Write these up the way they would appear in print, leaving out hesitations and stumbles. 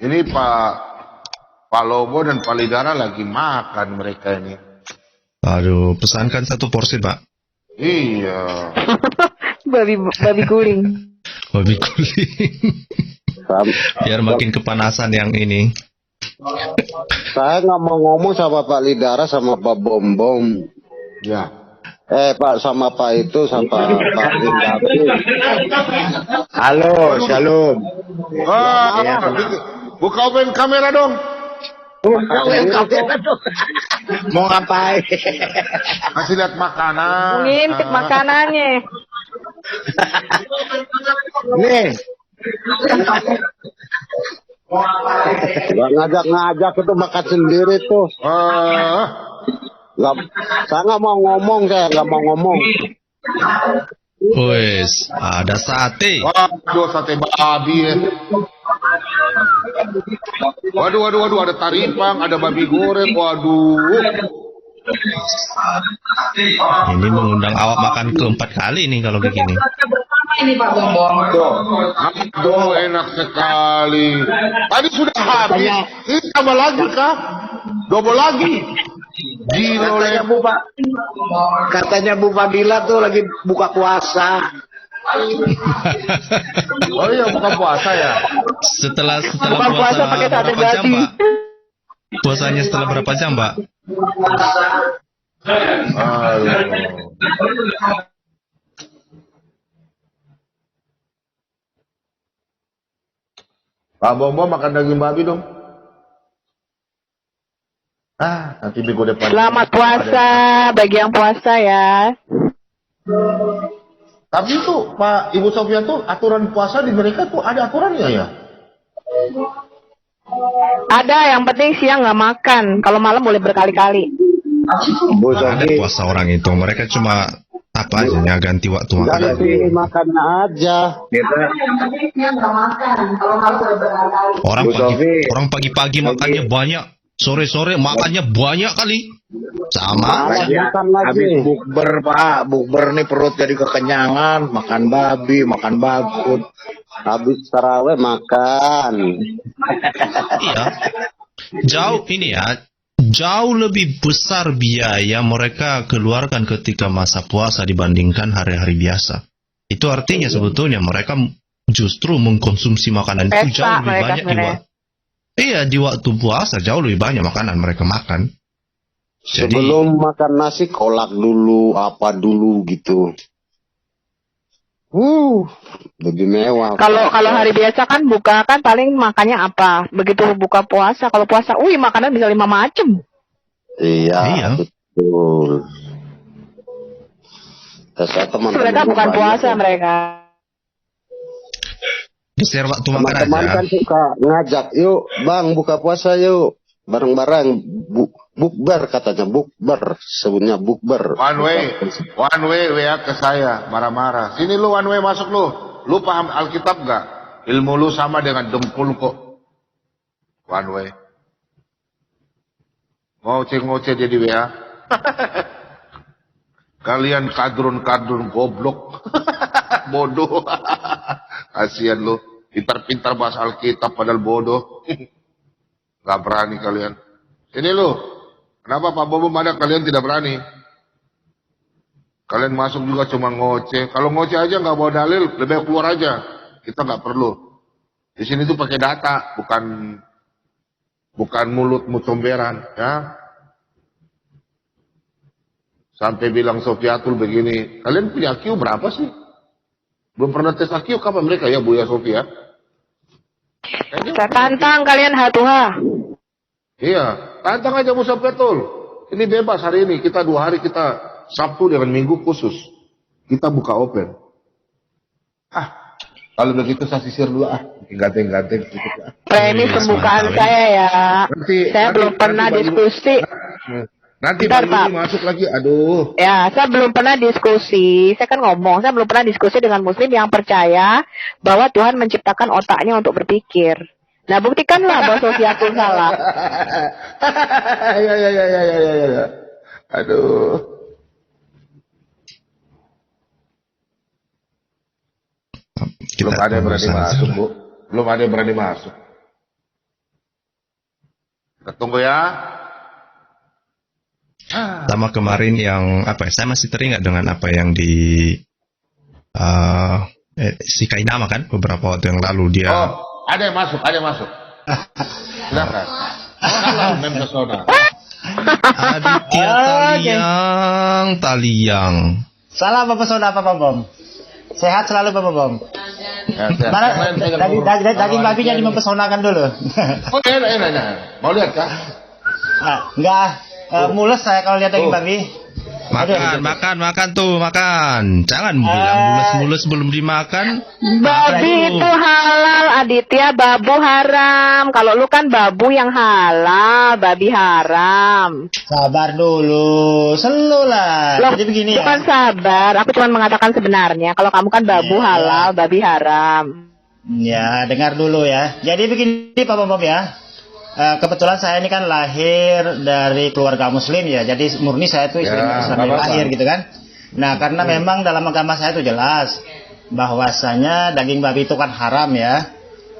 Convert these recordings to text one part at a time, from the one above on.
Ini Pak Lobo dan Pak Lidara lagi makan mereka ini. Aduh, pesankan 1 porsi, Pak. Iya. babi guling. Babi guling. Biar makin kepanasan yang ini. Saya nggak mau ngomong sama Pak Lidara sama Pak Bom. Ya. Pak sama Pak itu sama Pak Lidara. Halo, Shalom. Buka open kamera dong. Mau ngapain? Masih lihat makanan. Ngintip makanannya. Nih. Gak ngajak itu makan sendiri tuh. Saya nggak mau ngomong, Wes, ada sate. Waduh, sate babi ya. Waduh, ada taripang, ada babi goreng, waduh. Ini mengundang awak makan ke-4 kali nih kalau begini. Ini Pak Bombong. Aduh, enak sekali. Tadi sudah habis. Ini tambah lagi kah? Double lagi. Gila, Katanya Bu Fadila tuh lagi buka puasa. Oh iya, bukan puasa ya. Setelah Bukan puasa pakai sate berapa jam, babi. Pak? Puasanya setelah berapa jam, Pak? Pak Bombo makan daging babi dong. Nanti minggu depan. Selamat puasa bagi yang puasa ya. Tapi itu Pak Ibu Sofia tuh aturan puasa di mereka tuh ada aturannya ya? Ada, yang penting siang nggak makan. Kalau malam boleh berkali-kali. Bu Ada Sofi. puasa orang itu. Mereka cuma apa aja ya, ganti waktu makan. Ganti makan aja. Yang penting siang nggak makan. Kalau malam boleh berkali-kali. Orang pagi-pagi makannya banyak, sore-sore makannya banyak kali. Sama. Malah makan lagi. Habis bukber, Pak. Bukber nih perut jadi kekenyangan. Makan babi, makan bakut. Habis taraweh makan. Iya. Jauh lebih besar biaya mereka keluarkan ketika masa puasa dibandingkan hari-hari biasa. Itu artinya sebetulnya mereka justru mengkonsumsi makanan itu jauh lebih banyak di waktu puasa, jauh lebih banyak makanan mereka makan. Jadi, Sebelum makan nasi kolak dulu, apa dulu gitu. Lebih mewah. Kalau hari biasa kan buka kan paling makannya apa? Begitu buka puasa, kalau puasa, makanan bisa 5 macam. Iya. Betul. Saya teman-teman Mereka bukan puasa mereka. geser waktu makan Teman-teman aja. kan suka ngajak, yuk bang buka puasa yuk. Bareng-bareng. Bukber katanya, bukber. Sebutnya bukber. One way WA ke saya, marah-marah. Sini lu one way masuk lu. Lu paham Alkitab gak? Ilmu lu sama dengan dengkul kok. One way. Ngoceh-ngoceh dia di WA. Kalian kadrun goblok. Bodoh. Kasihan lu. Pintar-pintar bahasa Alkitab padahal bodoh. Gak berani kalian. Sini lu. Kenapa Pak Bobo ada kalian tidak berani? Kalian masuk juga cuma ngoceh. Kalau ngoceh aja nggak bawa dalil, lebih baik keluar aja. Kita nggak perlu. Di sini tuh pakai data, bukan mulut mutomberan, ya. Sampai bilang Sofiatul begini, kalian punya IQ berapa sih? Belum pernah tes IQ kapan mereka ya Buya Sofia? Saya tantang kalian hatuha. Iya, tantang aja Musa Petul. Ini bebas hari ini, kita 2 hari kita Sabtu dengan Minggu khusus. Kita buka open. Kalau begitu saya sisir dulu ganteng-ganteng. Premis pembukaan saya ya. Saya belum pernah diskusi. Nanti Bentar, Pak Pak. masuk lagi, aduh. Ya, saya belum pernah diskusi. Saya kan ngomong, saya belum pernah diskusi dengan muslim yang percaya bahwa Tuhan menciptakan otaknya untuk berpikir. Nah, buktikanlah bahwa Sofiatul salah. Ya. Aduh. Belum ada yang berani masuk, Bu. Belum ada yang berani masuk. Tunggu ya. Sama kemarin yang apa ya? Saya masih teringat dengan apa yang di si Kainama kan beberapa waktu yang lalu dia. Oh, ada yang masuk. Silakan. Kalau mempesona. Aditya Taliang. Salah Bapak Pesona Pak Bom. Sehat selalu Bapak Bom. Ya, siap. Mana Yang lain saya akan urus. daging babinya dimempesonakan dulu. Oh, enak. Mau lihat kah? Enggak, mules saya kalau lihat daging babi. Makan tuh, makan. Jangan bilang mulus-mulus belum dimakan. Babi itu halal, Aditya. Babu haram. Kalau lu kan babu yang halal, babi haram. Sabar dulu, selu lah. Loh, Jadi begini ya. bukan sabar. Aku cuma mengatakan sebenarnya. Kalau kamu kan babu halal, babi haram. Ya, dengar dulu ya. Jadi begini Pak Bom ya. Kebetulan saya ini kan lahir dari keluarga muslim ya. Jadi murni saya itu Islam dari lahir gitu kan. Nah, karena memang dalam agama saya itu jelas bahwasanya daging babi itu kan haram ya.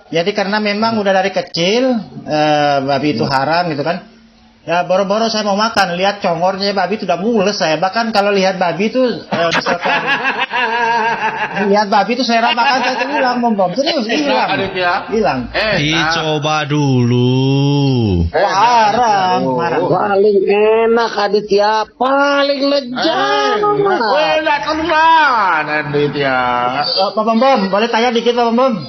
Jadi karena memang udah dari kecil babi itu haram gitu kan. Ya boro-boro saya mau makan, lihat congornya babi itu udah mules saya. Bahkan kalau lihat babi itu misalkan lihat babi itu saya makan saya itu hilang Bom. Serius hilang. Dicoba dulu. Haram. Paling enak Aditya, paling lezat. Enak kan Aditya. Pak Bom, boleh tanya dikit Pak Bom?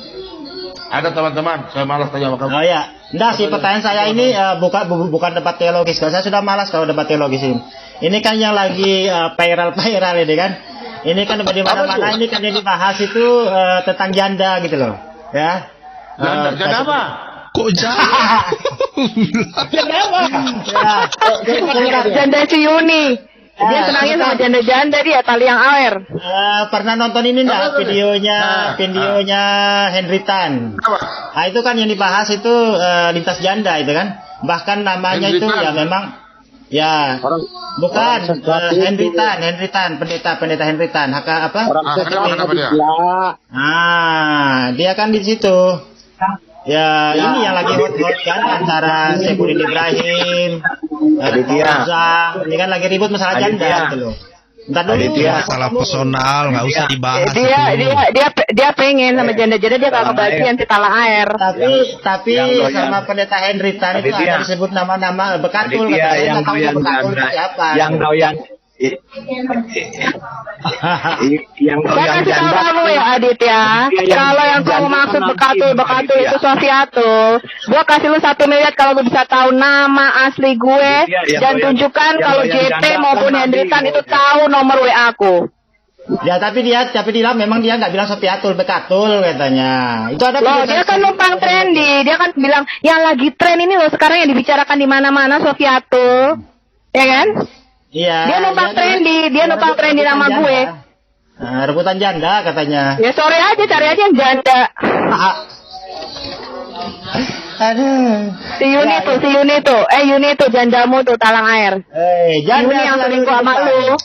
Ada teman-teman, saya malas tanya sama kamu. Oh ya, enggak sih pertanyaan saya ini bukan debat teologis. Saya sudah malas kalau debat teologis ini. Ini kan yang lagi viral ini kan. Ini kan di mana-mana ini kan yang dibahas itu tentang janda gitu loh. Ya. Janda apa? Kok janda? Janda si Yuni. Dia senangnya sama janda-janda dia, Taliang Awer. Pernah nonton ini enggak videonya Henry Tan? Nah, itu kan yang dibahas itu lintas janda itu kan. Bahkan namanya Henry itu Tan. ya memang ya bukan Henry Tan, pendeta Henry Tan. Apa? Kenapa dia? Dia kan di situ. Ya, ini yang lagi hot-hot kan antara Saifuddin Ibrahim, Aditya. Ini kan lagi ribut masalah janda gitu loh. Entar dulu. Masalah personal nggak usah dibahas. Dia pengen sama janda-janda dia kagak kebagian si Talang Air. Tapi sama pendeta Henry Tan itu ada disebut nama-nama bekatul kata saya nggak tahu bekatul itu siapa. Yang doyan yang Saya doyan kasih tahu janda. kamu ya Aditya. Kalau yang kamu maksud bekatul itu Sofiatul. Gua kasih lu 1 miliar kalau lu bisa tahu nama asli gue dan tunjukkan kalau JT maupun Henry Tan itu tahu nomor WA aku. Ya tapi dia memang dia nggak bilang Sofiatul bekatul katanya. Itu ada. Loh, dia kan numpang trendy. Dia kan bilang yang lagi tren ini loh sekarang yang dibicarakan di mana-mana Sofiatul. Ya kan? Iya. Dia numpang trendy nama janda. gue. Nah, rebutan janda katanya. Ya sore aja cari aja yang janda. Aduh. Si Yuni tuh. Yuni tuh jandamu tuh Talang Air. Janda Yuni yang selingkuh sama lu.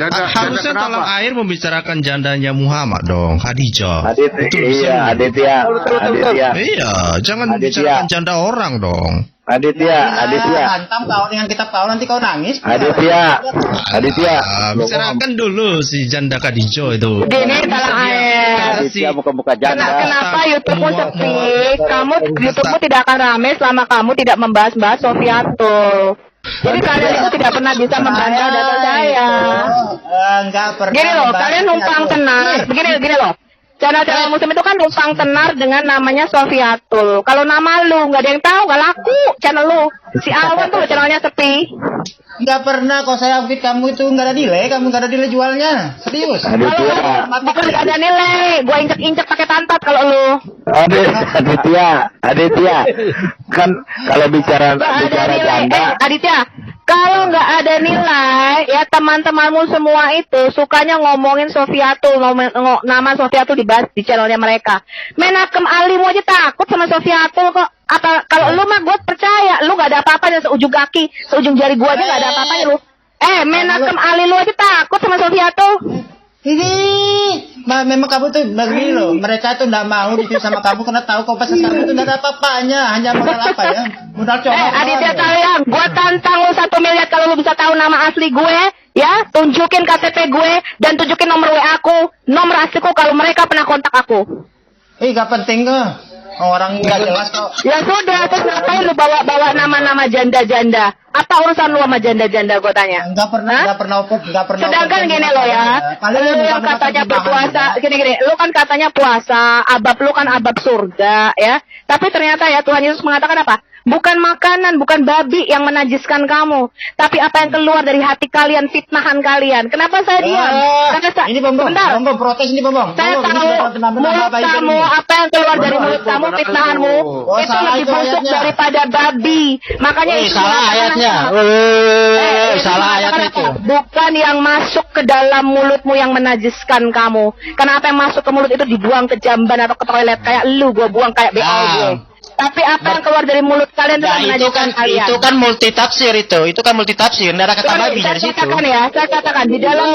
Harusnya Talang Air membicarakan jandanya Muhammad dong, Khadijah. Aditya. Iya, jangan bicarakan janda orang dong. Aditya. Hantam kau dengan kitab kau nanti kau nangis. Aditya. Bicarakan dulu si janda Khadijah itu. Gini Talang Air. Aditya buka janda. Kenapa YouTube-mu sepi? YouTube-mu tidak akan ramai selama kamu tidak membahas-bahas Sofiatul. Jadi kalian itu tidak pernah bisa membantah data saya. Enggak pernah. Gini loh, kalian numpang tenar. Begini loh. Channel-channel muslim itu kan numpang tenar dengan namanya Sofiatul. Kalau nama lu nggak ada yang tahu, nggak laku channel lu. Si Alwan tuh channelnya sepi. Enggak pernah kok saya update kamu itu enggak ada delay, kamu enggak ada delay jualnya. Serius. Kalau bukan nggak ada nilai, gua injek-injek pakai pantat kalau lu. Aditya. Kan kalau bicara janda. Aditya, kalau nggak ada nilai, ya teman-temanmu semua itu sukanya ngomongin Sofiatul, nama Sofiatul dibahas di channelnya mereka. Menakem Alimu aja takut sama Sofiatul kok. Apa kalau lu mah gue percaya, lu nggak ada apa-apanya seujung kaki, seujung jari gua aja nggak ada apa-apanya lu. Menakem Ali lu aja takut sama Sofiatul. Ini memang kamu tuh begini loh. Mereka tuh nggak mau di sama kamu karena tahu kau pasal kamu itu nggak ada apa-apanya, hanya modal apa ya? Modal cowok. Aditya Kalian, gue tantang lu 1 miliar kalau lu bisa tahu nama asli gue, ya, tunjukin KTP gue dan tunjukin nomor WA aku, nomor asliku kalau mereka pernah kontak aku. Gak penting kok. Orang nggak jelas kok. Ya sudah, terus ngapain lu bawa nama-nama janda-janda? Apa urusan lu sama janda-janda, gue tanya? Nggak pernah. Sedangkan gini lo ya, lu yang katanya berpuasa, gini, lu kan katanya puasa, lu kan abab surga, ya. Tapi ternyata ya Tuhan Yesus mengatakan apa? Bukan makanan, bukan babi yang menajiskan kamu, tapi apa yang keluar dari hati kalian, fitnahan kalian. Kenapa saya diam? Karena ini Bom, protes ini Bom. Saya tahu mulut kamu, apa yang keluar dari mulut kamu, fitnahanmu, itu lebih busuk daripada babi. Makanya itu salah ayatnya. Salah ayatnya itu. Bukan yang masuk ke dalam mulutmu yang menajiskan kamu. Karena apa yang masuk ke mulut itu dibuang ke jamban atau ke toilet. Kayak lu, gue buang kayak BO gue. Tapi apa yang keluar dari mulut kalian itu menajiskan kalian. Itu kan multitafsir itu kan multitafsir. Nggak ada kata babi dari situ. Saya katakan di dalam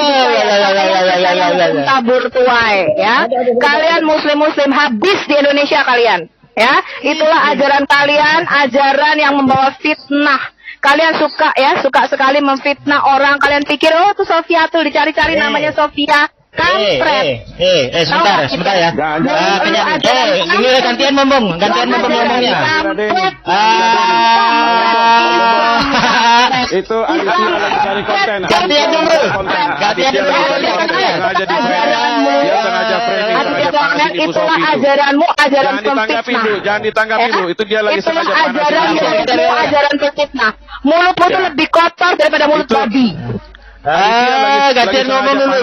tabur tuai, ya. Kalian muslim habis di Indonesia kalian, ya. Itulah ajaran kalian, ajaran yang membawa fitnah. Kalian suka sekali memfitnah orang. Kalian pikir, oh itu Sofia tuh, dicari-cari namanya Sofia. Kampret. Sebentar ya. Ini gantian ngomongnya. Itu cari konten. Gantian dulu. Itulah ajaranmu, ajaran pemfitnah. Jangan ditanggapi dulu. Itu dia lagi sengaja ajaran pemfitnah. Mulutmu itu lebih kotor daripada mulut babi. Gantian ngomong dulu.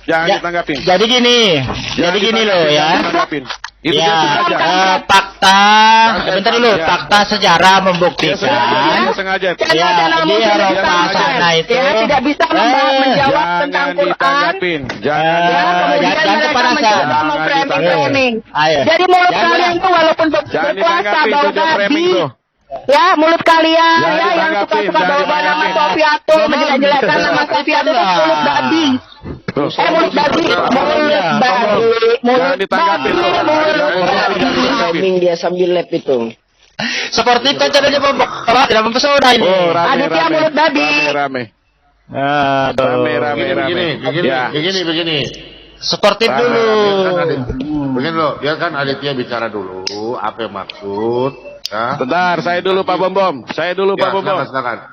Jangan ditanggapin. Jadi gini loh ya. Itu dia fakta. Sebentar dulu. Fakta sejarah membuktikan. Sengaja. Ya, di Eropa sana itu tidak bisa menjawab tentang Quran. Jangan kepanasan. Jadi mulut kalian tuh walaupun berpuasa bau babi. Ya, mulut kalian yang suka bawa nama Sofia tuh menjelek-jelekkan nama Sofia tuh mulut babi. Mulut babi. Dia sambil lap itu. Seperti kan caranya Bapak tidak mempesona ini. Aditya mulut babi. Rame. Begini. Seperti dulu. Begini loh, biarkan Aditya bicara dulu. Apa yang maksud? Ya. Bentar, saya dulu Pak Bom. Pak Bom. Silakan.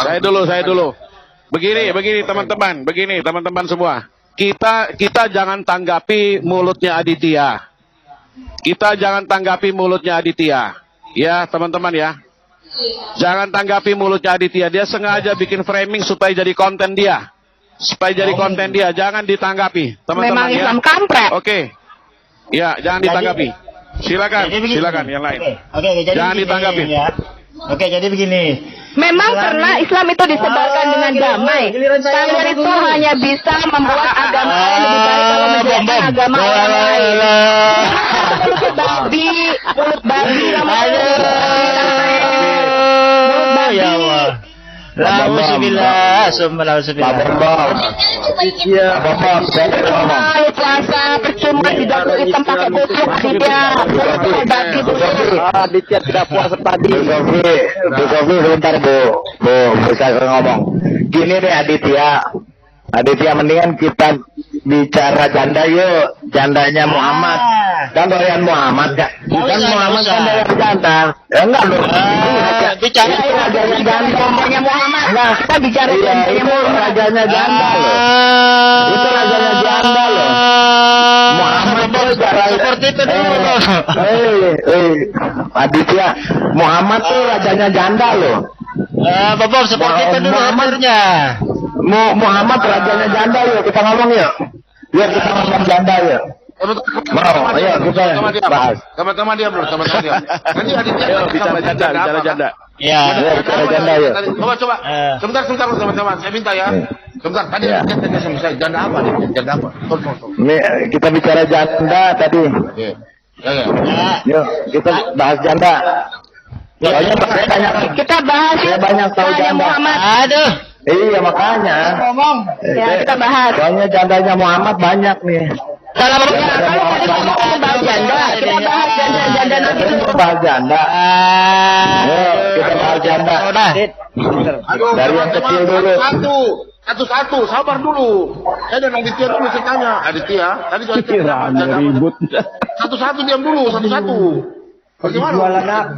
Saya dulu. Begini teman-teman semua. Kita jangan tanggapi mulutnya Aditya. Ya, teman-teman ya. Jangan tanggapi mulutnya Aditya. Dia sengaja bikin framing supaya jadi konten dia. Jangan ditanggapi, teman-teman. Memang Islam kampret. Oke. Ya, jangan ditanggapi. Silakan yang lain. Oke, jadi jangan ditanggapi. Ya. Oke, jadi begini. Memang karena Islam itu disebarkan dengan damai. Kalian itu hanya bisa membuat agama kalian lebih baik kalau menjadikan agama orang lain. Mulut babi. Ya Allah. Alhamdulillah. Puasa percuma tidak hitam pakai busuk tidak. Aditya tidak puasa tadi. Bu Sofi sebentar Bu bisa ngomong. Gini deh Aditya mendingan kita bicara janda yuk. Jandanya Muhammad. Kan doyan Muhammad kan? Kan Muhammad kan doyan janda. Enggak loh. Bicara rajanya Muhammad. Nah, kita bicara rajanya janda loh. Itu rajanya janda loh. Muhammad tuh seperti itu dulu. Aditya, Muhammad tuh rajanya janda loh. Bapak seperti itu dulu akhirnya. Muhammad rajanya janda yuk, kita ngomong yuk. Yuk kita ngomong janda yuk. Mau, ayo kita bahas. Sama-sama diam. Nanti Aditya bicara janda. Ya, bicara janda yuk. Coba. Sebentar teman-teman. Saya minta ya. Sebentar. Tadi tanya sama saya janda apa nih? Janda apa? Kita bicara janda tadi. Yuk, kita bahas janda. Kita bahas saya banyak tahu janda. Muhammad. Aduh. Iya makanya. Ya, kita bahas. Soalnya jandanya Muhammad banyak nih. Kalau kita bahas janda, kita bahas janda nanti. Bahas janda. Kita bahas janda. Aduh, Dari yang kecil dulu. Satu-satu, sabar dulu. Saya dan Aditya dulu saya tanya. Aditya, tadi Aditya Ribut. satu-satu diam dulu, satu-satu. Bagaimana? Jualan apa?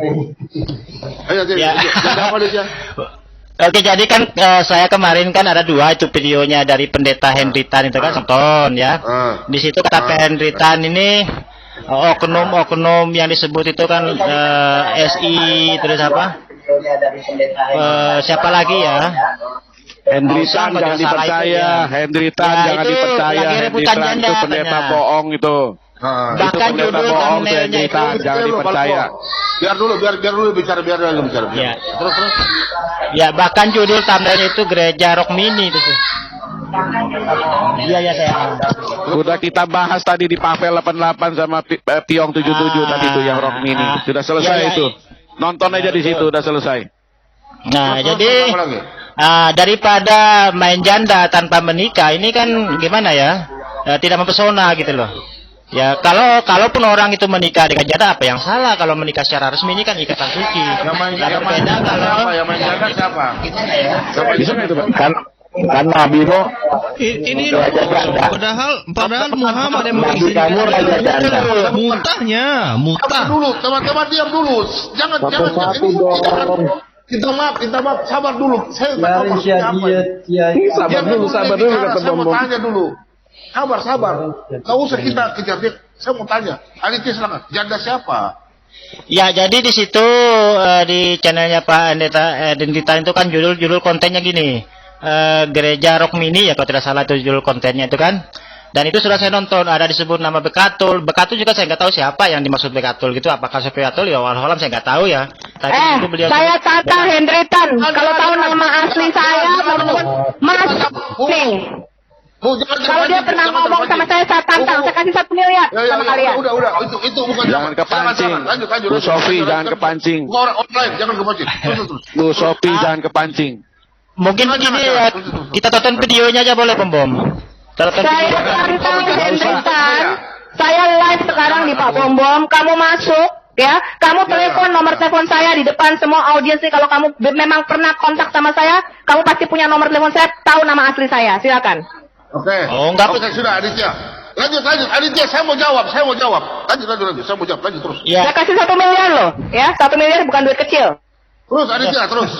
Ayo, janda apa Aditya? Oke, jadi kan saya kemarin kan ada 2 itu videonya dari pendeta Henritan itu kan nonton ya. Di situ kata Henritan ini oknum-oknum yang disebut itu kan SI terus apa? Siapa lagi ya? Hendritan jangan dipercaya, Hendritan jangan dipercaya, Hendritan itu pendeta bohong itu. Bahkan itu pendeta judul bohong, thumbnailnya Hendritan jangan dipercaya. Biar dulu bicara. Ya. Terus. Ya, bahkan judul thumbnailnya itu Gereja Rock Mini itu. Iya saya. Udah kita bahas tadi di Pavel 88 sama Piong 77 tadi itu yang Rock Mini. Sudah selesai Ya. itu. Nonton aja di situ udah selesai. Nah, Terus, jadi apa lagi? daripada main janda tanpa menikah ini kan gimana ya? Tidak mempesona gitu loh. Ya, kalaupun orang itu menikah dengan janda, apa yang salah kalau menikah secara resmi? Ini kan ikatan suci. Yang main Berbeda janda kalau siapa? Yang main janda siapa? gimana ya? Bisa nggak itu, Pak? Kan Nabi mau Ini padahal Muhammad yang Nabi kamu raja janda. mutah. Dulu, teman-teman diam dulu. Jangan. Kita maaf, sabar dulu. Saya nggak tahu maksudnya apa. sabar dulu kata Saya mau Bom. tanya dulu. Sabar. Nggak usah kita kejar dia. Saya mau tanya. Aditya silakan. Janda siapa? Ya, jadi di situ di channelnya Pak Hendritan itu kan judul kontennya gini. Gereja Rock Mini ya kalau tidak salah itu judul kontennya itu kan. Dan itu sudah saya nonton, ada disebut nama Bekatul. Bekatul juga saya nggak tahu siapa yang dimaksud Bekatul gitu. Apakah Sofiatul ya wallahualam saya nggak tahu ya. Tapi itu beliau Saya tata Hendritan. Kalau tahu nama asli saya, Mas Ning. Kalau dia pernah ngomong sama saya tantang, saya kasih 1 miliar sama kalian. Udah. Itu bukan. Jangan kepancing. Lanjut. Bu Sofi jangan kepancing. Bukan orang online, jangan kepancing. Terus. Bu Sofi jangan kepancing. mungkin begini ya, kita tonton videonya aja boleh Bom. Tonton Saya video. tantang Hendritan. Saya live sekarang di Pak Bom. Kamu masuk. Ya, kamu telepon nomor telepon saya di depan semua audiens nih. Kalau kamu memang pernah kontak sama saya, kamu pasti punya nomor telepon saya, tahu nama asli saya. Silakan. Oke. Oh, enggak. Oke, sudah Aditya. Lanjut. Aditya, saya mau jawab. Lanjut. Saya mau jawab. Lanjut terus. Ya. Saya kasih 1 miliar loh. Ya, 1 miliar bukan duit kecil. Terus Aditya, terus.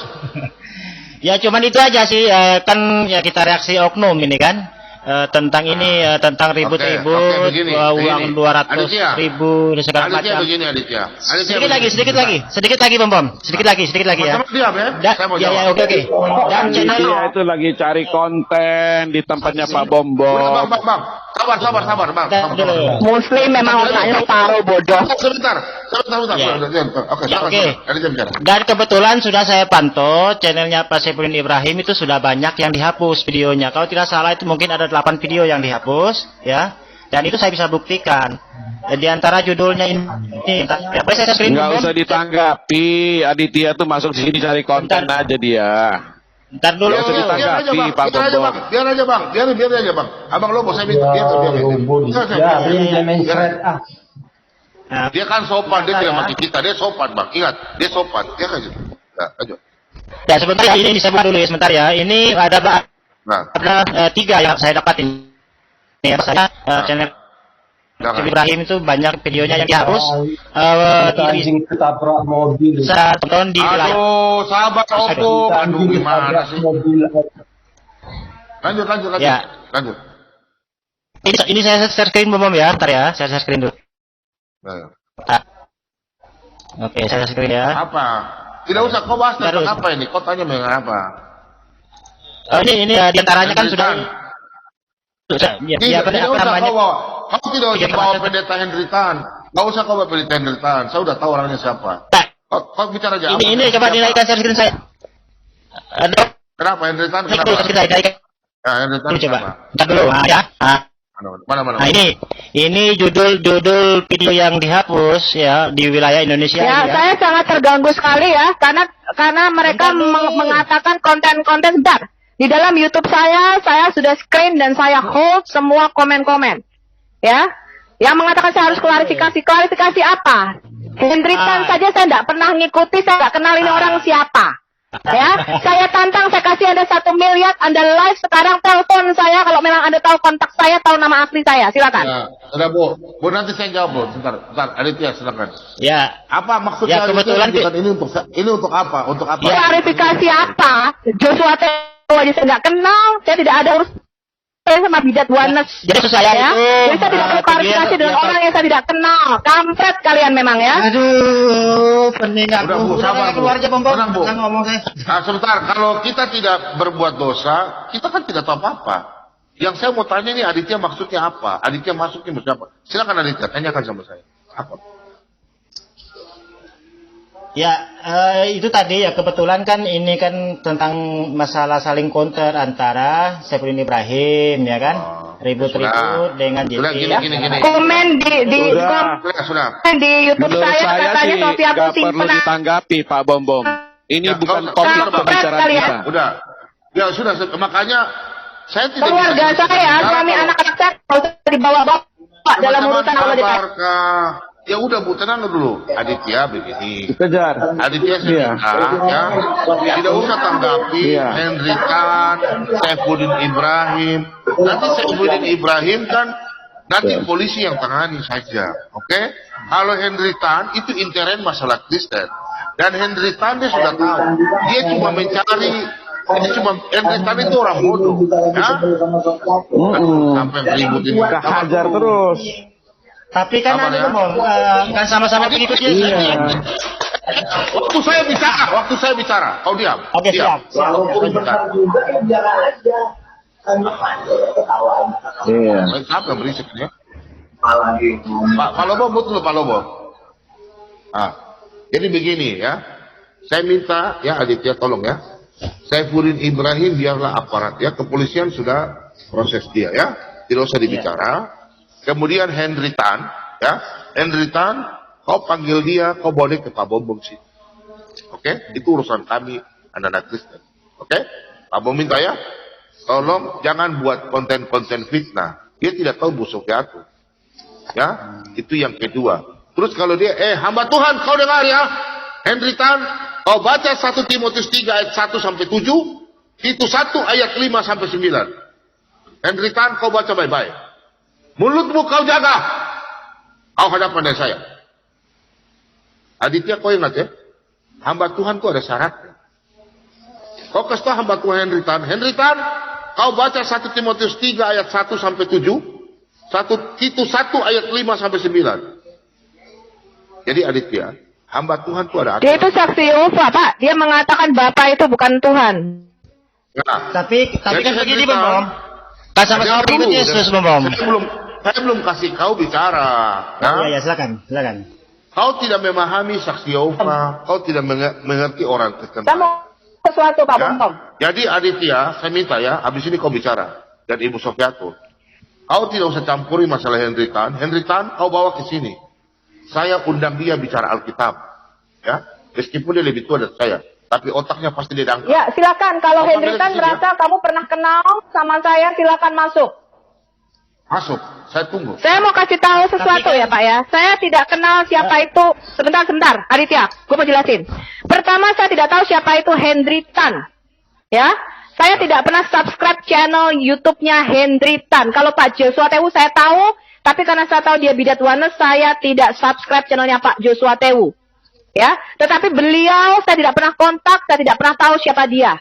Ya cuman itu aja sih kan ya kita reaksi oknum ini kan tentang ini tentang ribut-ribut Oke, begini. uang 200.000 dan segala Aditya macam. begini Aditya. Sedikit lagi Bom. Sedikit lagi ya. Sama diam ya. Saya mau Ya jawab. oke. Dan channel Dia itu lagi cari konten di tempatnya Pak Bom. Bang. Sabar, Bang. Muslim memang otaknya separuh bodoh. Sebentar. Ya. Oke, Ya, silakan. oke. Aditya bicara. Dan kebetulan sudah saya pantau channelnya Pak Saifulin Ibrahim itu sudah banyak yang dihapus videonya. Kalau tidak salah itu mungkin ada 8 video yang dihapus ya. Dan itu saya bisa buktikan. Di antara judulnya ini apa saya screen Nggak Bom? usah ditanggapi. Aditya tuh masuk sini cari konten aja dia. Ntar dulu. Nggak usah ditanggapi Pak Biar aja, Bom. Bang. Biar aja, Bang. Abang Lobo saya minta biar. Nah, Dia kan sopan, dia tidak mati kita. Dia sopan, Bang. Ingat, dia sopan. Dia kan gitu. Nah, lanjut. ya sebentar ya, ini saya dulu ya sebentar ya. Ini ada Nah, 3 yang saya dapatin. Ini ya, saya channel jangan. Ibrahim itu banyak videonya yang dihapus. Anjing ketabrak mobil. Bisa tonton di wilayah. Aduh, sabar Oppo. Aduh, gimana sih? Lanjut. Ya. Lanjut. Ini saya share screen Bom ya, ntar ya, saya share screen dulu. Nah, Oke, saya share screen ya. apa? Tidak usah kau bahas tentang Terus. apa ini. Kau tanya mengenai apa? Ini diantaranya kan sudah. Ya, Tidak apa usah namanya? kau bawa. Kau tidak usah Iya, bawa Mas. pendeta Hendritan. Nggak usah kau bawa pendeta Hendritan. Saya udah tahu orangnya siapa. Nah, Kau bicara aja. ini coba dinaikkan share screen saya. Aduh, Kenapa Hendritan? ini Kenapa? share screen saya dinaikkan Ya, Hendritan dulu coba. kenapa? Ntar dulu, ya. Mana? Nah ini judul judul yang dihapus ya di wilayah Indonesia Ya, ini, ya. saya sangat terganggu sekali ya, karena mereka mengatakan konten-konten sebentar. Di dalam YouTube saya sudah screen dan saya hold semua komen-komen. Ya. Yang mengatakan saya harus klarifikasi. Klarifikasi apa? Hendrik Tan saja saya tidak pernah ngikuti, saya nggak kenal ini orang siapa. Ya, saya tantang, saya kasih Anda 1 miliar, Anda live sekarang, telepon saya kalau memang Anda tahu kontak saya, tahu nama asli saya, silakan. Ya, sudah Bu nanti saya jawab Bu, sebentar, Aditya silakan. Ya. Apa maksudnya? Ya, kebetulan ini untuk apa? Untuk apa? Klarifikasi apa? Joshua Tewu aja saya nggak kenal, saya tidak ada urusan sama bidat Wanes. Jadi saya Ya. itu Jadi saya tidak perlu klarifikasi dengan orang yang saya tidak kenal. Kampret kalian memang ya. Aduh, pening aku. Udah, Bu, sabar, Bu. Keluar aja Bom. Tenang, Bu. Jangan ngomong saya. Nah, sebentar, kalau kita tidak berbuat dosa, kita kan tidak tahu apa-apa. Yang saya mau tanya ini Aditya maksudnya apa? Aditya masuknya maksudnya apa? Silakan Aditya, tanyakan sama saya. Apa? Ya, itu tadi ya kebetulan kan ini kan tentang masalah saling counter antara Saifulin Ibrahim ya kan, ribut-ribut dengan Sudah, JP. gini. Komen di Sudah. komen di YouTube Menurut saya saya katanya sih Sofia nggak tuh perlu simpenan. ditanggapi Pak Bom. Ini Ya, bukan kalau- topik sabar, Bang. pembicaraan Kalian. kita. Udah. Ya sudah, makanya saya tidak Keluarga bisa saya, suami anak-anak saya kalau dibawa-bawa dalam urusan Allah di Ya udah Bu, tenang dulu. Aditya begini. Kejar. Aditya Iya. ya, tidak usah tanggapi Iya. Henry Tan, Saifulin Ibrahim. Nanti Saifulin Ibrahim kan nanti polisi yang tangani saja, oke? Kalau Henry Tan itu intern masalah Kristen, dan Henry Tan dia sudah tahu, dia cuma mencari, Henry Tan itu orang bodoh, ya? Sampai ribut ini. Hajar terus. Tapi kan Sabar nanti ya. Bom, kan sama-sama pengikut Yesus. Iya. Waktu saya bicara, kau diam. Oke, Diam. siap. Kau bicara. Iya. Siapa yang berisik ya? Pak Lobo, betul Pak Lobo. Jadi begini ya, saya minta ya Aditya tolong ya, Saifulin Ibrahim biarlah aparat ya, kepolisian sudah proses dia ya, tidak usah dibicara. Kemudian Henry Tan ya, Henry Tan, kau panggil dia, kau bawa dia ke Pak Bom sih. Oke, itu urusan kami anak-anak Kristen. Oke, Pak Bom minta ya, tolong jangan buat konten-konten fitnah. Dia tidak tahu Bu Sofiatu. Ya, itu yang kedua. Terus kalau dia, hamba Tuhan, kau dengar ya, Henry Tan, kau baca 1 Timotius 3 ayat 1 sampai 7, itu 1 ayat 5 sampai 9. Henry Tan, kau baca baik-baik. Mulutmu kau jaga, kau hadapan dari saya. Aditya, kau ingat ya, hamba Tuhan itu ada syaratnya. Kau kasih tahu hamba Tuhan Henry Tan, kau baca 1 Timotius 3 ayat 1 sampai 7, itu 1 ayat 5 sampai 9. Jadi Aditya, hamba Tuhan itu ada Dia itu saksi Yehova, Pak. Dia mengatakan Bapak itu bukan Tuhan. Nah, Tapi jadi kan begini Henry Tan, Bom. Kan sama-sama dengar pengikut dulu, Yesus dan- Bom. Saya belum kasih kau bicara. Ya? Ya, silakan. Kau tidak memahami saksi Yehova, kau tidak mengerti orang Kristen. Saya mau sesuatu Pak Ya? Bom. Jadi Aditya, saya minta ya, habis ini kau bicara. Dan Ibu Sofiatu, kau tidak usah campuri masalah Henry Tan. Henry Tan, kau bawa ke sini. Saya undang dia bicara Alkitab. Ya, meskipun dia lebih tua dari saya, tapi otaknya pasti dia dangkal. Ya, silakan. Kalau Apa Henry mereka Tan di sini, merasa kamu pernah kenal sama saya, silakan masuk. Masuk, saya tunggu. Saya mau kasih tahu sesuatu ya Pak ya. Saya tidak kenal siapa itu. Sebentar, Aditya, gue mau jelasin. Pertama, saya tidak tahu siapa itu Henry Tan. Ya, saya tidak pernah subscribe channel YouTube-nya Henry Tan. Kalau Pak Joshua Tewu saya tahu, tapi karena saya tahu dia bidat Wanes, saya tidak subscribe channelnya Pak Joshua Tewu. Ya, tetapi beliau saya tidak pernah kontak, saya tidak pernah tahu siapa dia.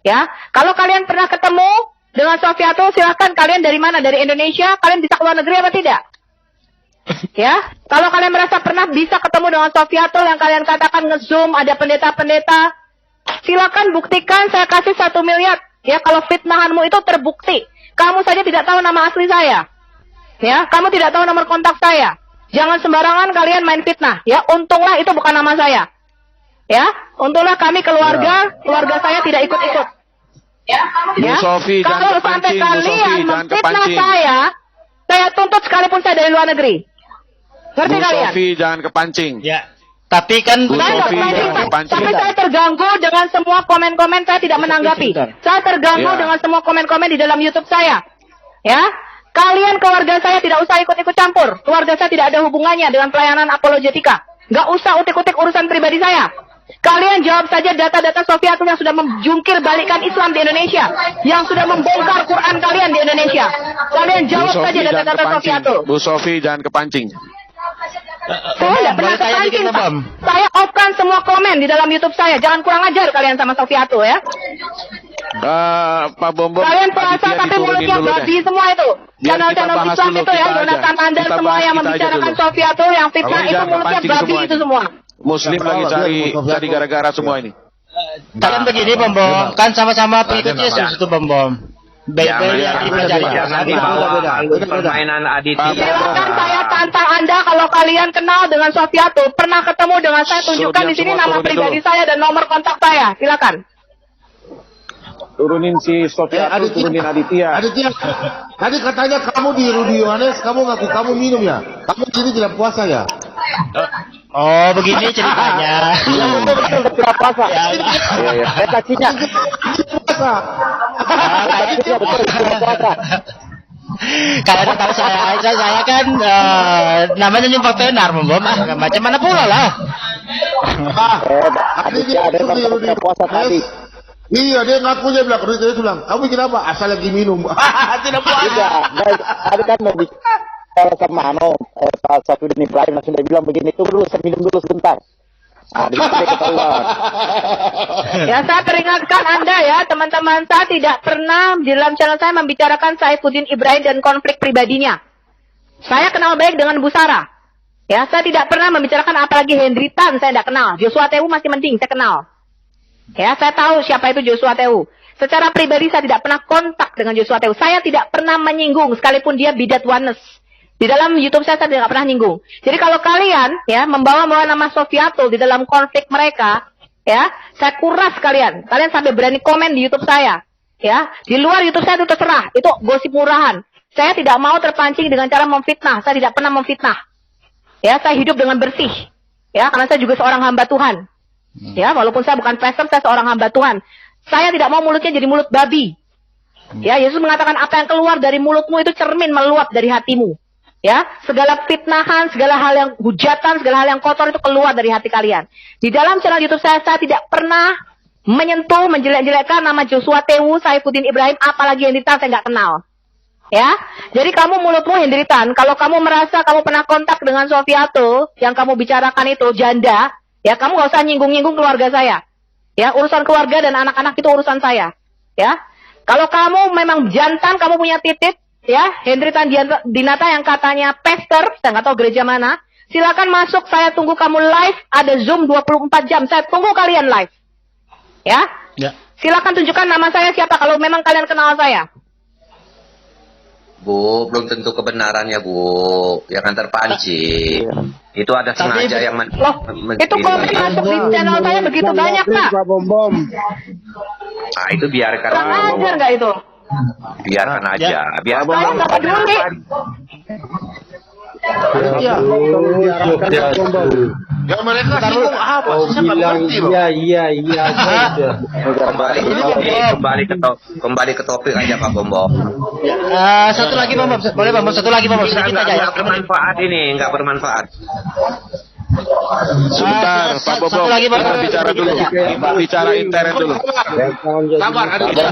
Ya, kalau kalian pernah ketemu dengan Sofiatul, silahkan. Kalian dari mana? Dari Indonesia? Kalian bisa keluar negeri apa tidak? Ya, kalau kalian merasa pernah bisa ketemu dengan Sofiatul yang kalian katakan nge-zoom, ada pendeta-pendeta, silakan buktikan, saya kasih 1 miliar. Ya, kalau fitnahanmu itu terbukti. Kamu saja tidak tahu nama asli saya. Ya, kamu tidak tahu nomor kontak saya. Jangan sembarangan kalian main fitnah. Ya, untunglah itu bukan nama saya. Ya, untunglah kami keluarga saya tidak ikut-ikut. Ya, Bu Sofi, kalau jangan sampai kepancing, Bu Sofi, kalian jangan memfitnah kepancing. saya tuntut sekalipun saya dari luar negeri. Ngerti Bu kalian? Sofi, jangan kepancing. Ya. Tapi kan Bu Saya nggak Sofi, kepancing, jangan Pak. kepancing. Tapi saya terganggu dengan semua komen-komen, saya tidak menanggapi. Saya terganggu Ya. dengan semua komen-komen di dalam YouTube saya. Ya, kalian keluarga saya tidak usah ikut-ikut campur. Keluarga saya tidak ada hubungannya dengan pelayanan apologetika. Nggak usah utik-utik urusan pribadi saya. Kalian jawab saja data-data Sofiatul yang sudah menjungkir balikan Islam di Indonesia, yang sudah membongkar Quran kalian di Indonesia. Kalian Bu jawab Sofi, saja jangan data-data kepancing. Sofiatul. Bu Sofi, jangan kepancing. Saya tidak pernah boleh tanya kepancing, dikit, Pak. Bam? Saya off-kan semua komen di dalam YouTube saya. Jangan kurang ajar kalian sama Sofiatul ya. Pak Bom Bom, Kalian puasa Aditya tapi diturunin mulutnya dulu babi deh. semua itu. Biar kita Channel-channel bahas Islam dulu itu ya, kita aja. Jonathan Anda Kita semua bahas yang kita aja membicarakan dulu. Sofiatul, yang fitnah Tolong itu jangan mulutnya kepancing babi semua itu ini. semua. Muslim lagi cari gara-gara semua ini. kan begini Bom Bom, kan sama-sama pengikut Yesus itu Bom Bom. Baik-baik yang Permainan Aditya. Silakan saya tantang Anda kalau kalian kenal dengan Sofiatul, pernah ketemu dengan saya, tunjukkan di sini semua nama turunin pribadi dulu. saya dan nomor kontak saya. Silakan. Turunin si Sofia, turunin Aditya. Aditya, tadi katanya kamu di Rudy Yohanes, kamu ngaku kamu minum ya? Kamu ini tidak puasa ya? Oh, begini ceritanya. Tidak puasa. Saksinya. Puasa. Kalian tahu saya kan namanya nyumpah tenar Bom Bom. Macam mana pula lah. Aditya, ada yang di Rudy puasa tadi. Iya, dia ngakunya bilang, dia bilang, kamu bikin apa? Asal lagi minum. Tidak puasa. Tidak, tadi kan mau bicara sama Pak Safidin Ibrahim langsung dia bilang begini, tunggu dulu, saya minum dulu sebentar. Di situ ketahuan. Ya, saya peringatkan Anda ya, teman-teman, saya tidak pernah di dalam channel saya membicarakan Saifuddin Ibrahim dan konflik pribadinya. Saya kenal baik dengan Bu Sarah. Ya, saya tidak pernah membicarakan apalagi Hendry Tan, saya tidak kenal. Joshua Tewu masih mending, saya kenal. Ya, saya tahu siapa itu Joshua Tewu. Secara pribadi saya tidak pernah kontak dengan Joshua Tewu. Saya tidak pernah menyinggung, sekalipun dia bidat oneness. Di dalam YouTube saya tidak pernah nyinggung. Jadi kalau kalian ya membawa nama Sofiatul di dalam konflik mereka, ya, saya kuras kalian. Kalian sampai berani komen di YouTube saya. Ya, di luar YouTube saya itu terserah. Itu gosip murahan. Saya tidak mau terpancing dengan cara memfitnah. Saya tidak pernah memfitnah. Ya, saya hidup dengan bersih. Ya, karena saya juga seorang hamba Tuhan. Ya, walaupun saya bukan pastor, saya seorang hamba Tuhan. Saya tidak mau mulutnya jadi mulut babi. Ya, Yesus mengatakan apa yang keluar dari mulutmu itu cermin meluap dari hatimu. Ya, segala fitnahan, segala hal yang hujatan, segala hal yang kotor itu keluar dari hati kalian. Di dalam channel YouTube saya tidak pernah menyentuh, menjelek-jelekkan nama Joshua Tewu, Saifuddin Ibrahim, apalagi Hendry Tan saya nggak kenal. Ya, jadi kamu mulutmu Hendry Tan, kalau kamu merasa kamu pernah kontak dengan Sofiatul, yang kamu bicarakan itu janda, ya kamu nggak usah nyinggung-nyinggung keluarga saya. Ya, urusan keluarga dan anak-anak itu urusan saya. Ya, kalau kamu memang jantan, kamu punya titik, ya, Hendry Tan Dinata yang katanya pastor, saya nggak tahu gereja mana, silakan masuk, saya tunggu kamu live, ada Zoom 24 jam, saya tunggu kalian live. Ya, silakan tunjukkan nama saya siapa kalau memang kalian kenal saya. Bu, belum tentu kebenarannya, Bu. Jangan terpancing. Itu ada sengaja yang Loh, itu komen masuk di channel saya begitu banyak, Pak. Nah, itu biarkan. Kurang ajar nggak itu? Biarkan aja. Biar Saya nggak peduli. Ya mereka sibuk apa? Saya nggak ngerti loh. Kembali ke topik aja Pak Bombo. Satu lagi Bom Bom, boleh Bom Bom, satu lagi Bom Bom, sedikit aja ya. Nggak bermanfaat ini, nggak bermanfaat. Sebentar, Pak Bobo, satu lagi, Bang. kita bicara dulu. Kita bicara internet dulu. Sabar, Aditya.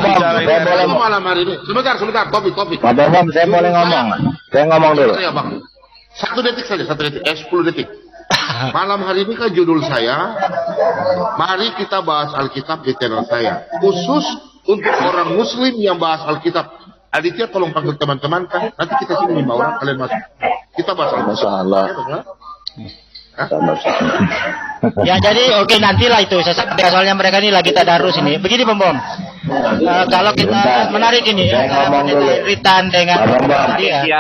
Itu malam hari ini. Sebentar, topik. Pak Bom, saya boleh ngomong. Saya ngomong dulu. Ya, Bang. 1 detik saja, 10 detik. Malam hari ini kan judul saya, mari kita bahas Alkitab di channel saya. Khusus untuk orang Muslim yang bahas Alkitab. Aditya tolong panggil teman-teman kan, nanti kita sini 5 orang, kalian masuk. Kita bahas Alkitab. Masalah. Ya jadi oke nantilah itu saya sampaikan, soalnya mereka ini lagi tadarus ini. Begini Bom Bom. kalau kita menarik ini Saya ngomong dulu. Ritan dengan dia. Aditya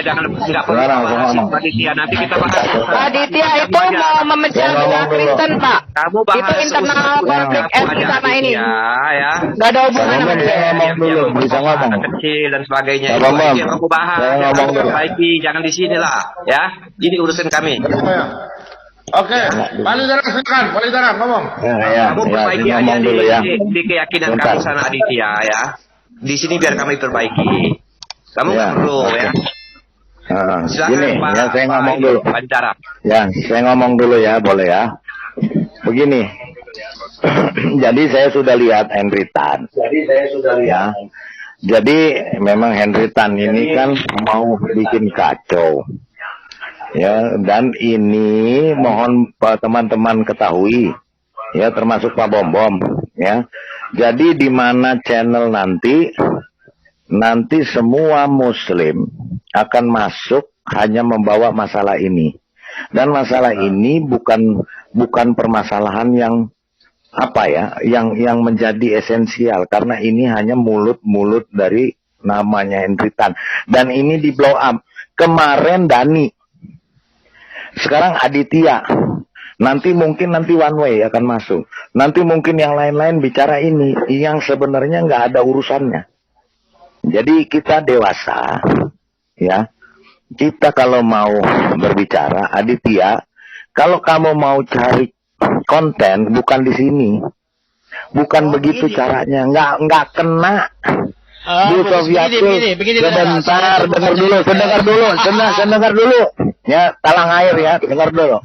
jangan nggak perlu Sekarang saya ngomong. Aditya nanti kita bahas. Aditya itu mau memecah belah Kristen, Pak. Kamu bahas Itu internal konflik FI sama ini. Ya. Gak ada hubungan sama Saya ngomong dulu, bisa ngomong. Anak kecil dan sebagainya. Pak Itu Bambang, aja yang kamu bahas. saya Yang ngomong kamu dulu. perbaiki, jangan di sini lah, ya. Ini urusan kami. Oke, Bali Darang silakan, Bali Darang ngomong. Kamu perbaiki aja ngomong dulu ya. di keyakinan Bentar. kami sana Aditya, ya. Di sini biar kami perbaiki. Kamu nggak Ya, perlu, oke. ya. Silakan, Gini, Pak. ya saya ngomong dulu. Pancara. Ya, saya ngomong dulu ya, boleh ya. Begini, jadi saya sudah lihat Henry Tan. Ya. Jadi memang Henry Tan ini kan mau bikin kacau. Ya, dan ini mohon teman-teman ketahui, ya termasuk Pak Bom, ya. Jadi di mana channel nanti semua Muslim akan masuk hanya membawa masalah ini. Dan masalah ini bukan permasalahan yang apa ya, yang menjadi esensial, karena ini hanya mulut-mulut dari namanya Henry Tan. Dan ini di blow up. Kemarin Dani, sekarang Aditya, nanti mungkin one way akan masuk. Nanti mungkin yang lain-lain bicara ini, yang sebenarnya nggak ada urusannya. Jadi kita dewasa, ya. Kita kalau mau berbicara, Aditya, kalau kamu mau cari konten, bukan di sini, bukan begitu caranya, nggak kena. Bu Sofiatul, sebentar, dengar dulu. Ya, talang air ya, dengar dulu.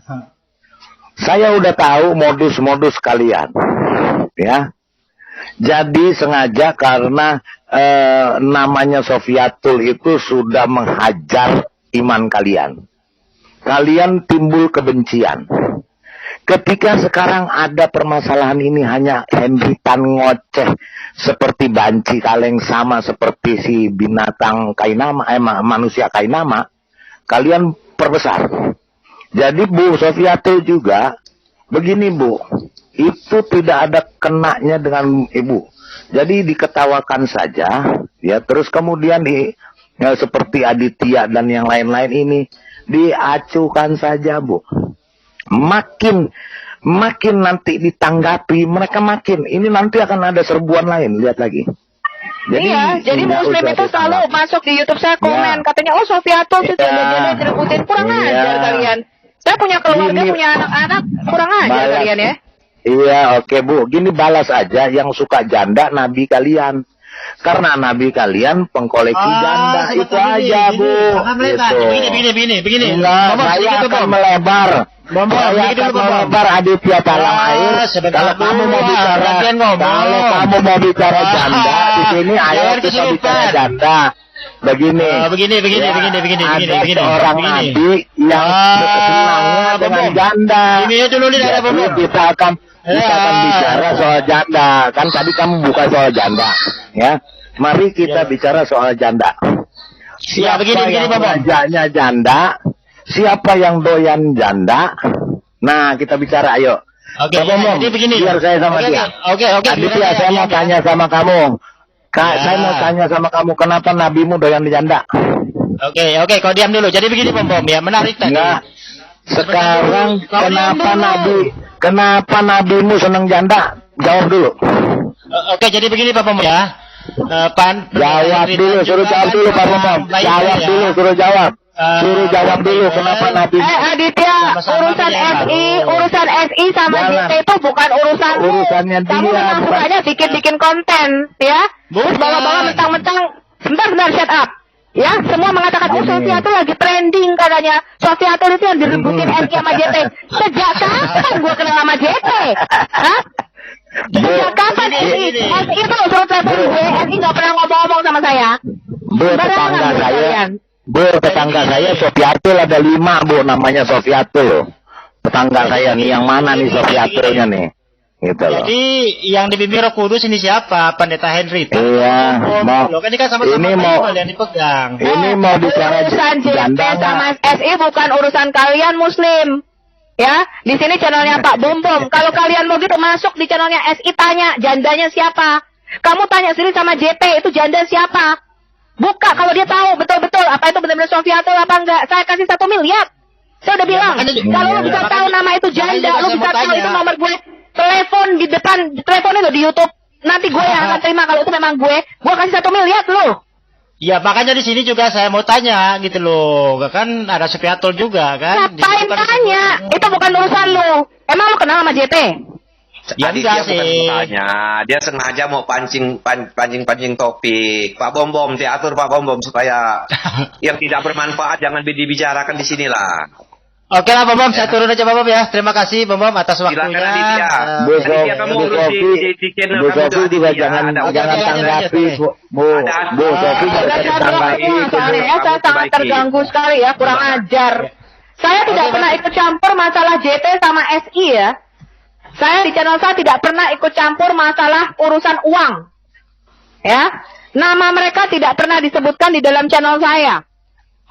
Saya udah tahu modus-modus kalian, ya. Jadi sengaja karena namanya Sofiatul itu sudah menghajar iman kalian. Kalian timbul kebencian. Ketika sekarang ada permasalahan ini hanya Henry Tan ngoceh seperti banci kaleng sama seperti si binatang kainama, manusia kainama, kalian perbesar. Jadi Bu Sofiatul juga begini Bu, itu tidak ada kenanya dengan Ibu. Jadi diketawakan saja, ya terus kemudian ya, seperti Aditya dan yang lain-lain ini diacuhkan saja Bu. Makin nanti ditanggapi mereka makin ini nanti akan ada serbuan lain, lihat lagi. Jadi Muslim itu selalu masuk di YouTube saya komen, katanya oh Sofiatul itu dia direbutin, kurang ajar kalian. Saya punya keluarga, punya anak-anak, kurang ajar kalian ya. Iya, oke Bu, gini balas aja yang suka janda nabi kalian. Karena nabi kalian pengkoleksi janda itu aja Bu. Begini. Enggak, saya akan melebar. Saya akan melebar Aditya talang air. Kalau kamu mau bicara janda di sini, ayo kita bicara janda. Begini. Ada seorang nabi yang senangnya dengan janda. Jadi kita akan bicara soal janda. Kan tadi kamu buka soal janda, ya. Mari kita bicara soal janda. Siapa yang rajanya janda? Siapa yang doyan janda? Nah, kita bicara, ayo. Oke, jadi begini. Biar saya sama dia. Oke. Aditya, saya mau tanya sama kamu. Saya mau tanya sama kamu, kenapa nabimu doyan di janda? Oke, kau diam dulu. Jadi begini, Bom, ya, menarik tadi. Enggak. Sekarang kenapa nabimu senang janda? Jawab dulu. Oke, jadi begini Pak Bom ya. Jawab dulu, suruh jawab dulu Pak Bom. Jawab dulu, suruh jawab. Suruh jawab dulu kenapa nabi. Aditya, urusan SI sama JT itu bukan urusannya dia. Kamu memang sukanya bikin konten, ya. Terus bawa-bawa mentang-mentang, sebentar, shut up. Ya, semua mengatakan, oh Sofiatul lagi trending katanya. Sofiatul itu yang direbutin SI sama JT. Sejak kapan gue kenal sama JT? Hah? Sejak kapan SI itu suruh telepon gue, SI gak pernah ngomong-ngomong sama saya. Tetangga saya Sofiatul ada 5 Bu, namanya Sofiatul. Tetangga saya nih, yang mana nih Sofiatulnya nih? Gitu loh. Jadi yang dibimbing Roh Kudus ini siapa? Pendeta Henry. Iya. Ini kan sama-sama yang dipegang. Ini mau bicara urusan JT sama SI bukan urusan kalian Muslim. Ya, di sini channelnya Pak Bom Bom. Kalau kalian mau gitu masuk di channelnya SI, tanya jandanya siapa. Kamu tanya sendiri sama JP, itu janda siapa. Buka kalau dia tahu betul-betul apa itu benar-benar Sofiatul apa enggak. Saya kasih 1 miliar. Saya udah bilang, kalau lu bisa tahu nama itu janda, lu bisa tahu itu nomor gue. Telepon di depan, telepon itu di YouTube. Nanti gue yang akan terima kalau itu memang gue kasih 1 miliar lu. Ya makanya di sini juga saya mau tanya gitu loh, kan ada Sofiatul juga kan. Ngapain tanya? Itu bukan urusan lu. Emang lu kenal sama JP? Ya enggak Aditya bukan sih. mukanya, dia sengaja mau pancing topik. Pak Bom Bom, diatur Pak Bom Bom supaya yang tidak bermanfaat jangan dibicarakan di sinilah. Oke lah Bom Bom, saya turun aja Bom Bom ya. Terima kasih Bom Bom atas Silakan waktunya. Aditya. Bu Aditya kamu Bu urus Sofi, di channel Bu kamu Sofi tuh, juga Aditya. jangan Ada tanggapi Bu Sofi Saya jangan tanggapi. soalnya ya, saya sangat terganggu sekali ya, kurang ajar. Saya tidak pernah ikut campur masalah JT sama SI ya. Saya di channel saya tidak pernah ikut campur masalah urusan uang. Ya, nama mereka tidak pernah disebutkan di dalam channel saya.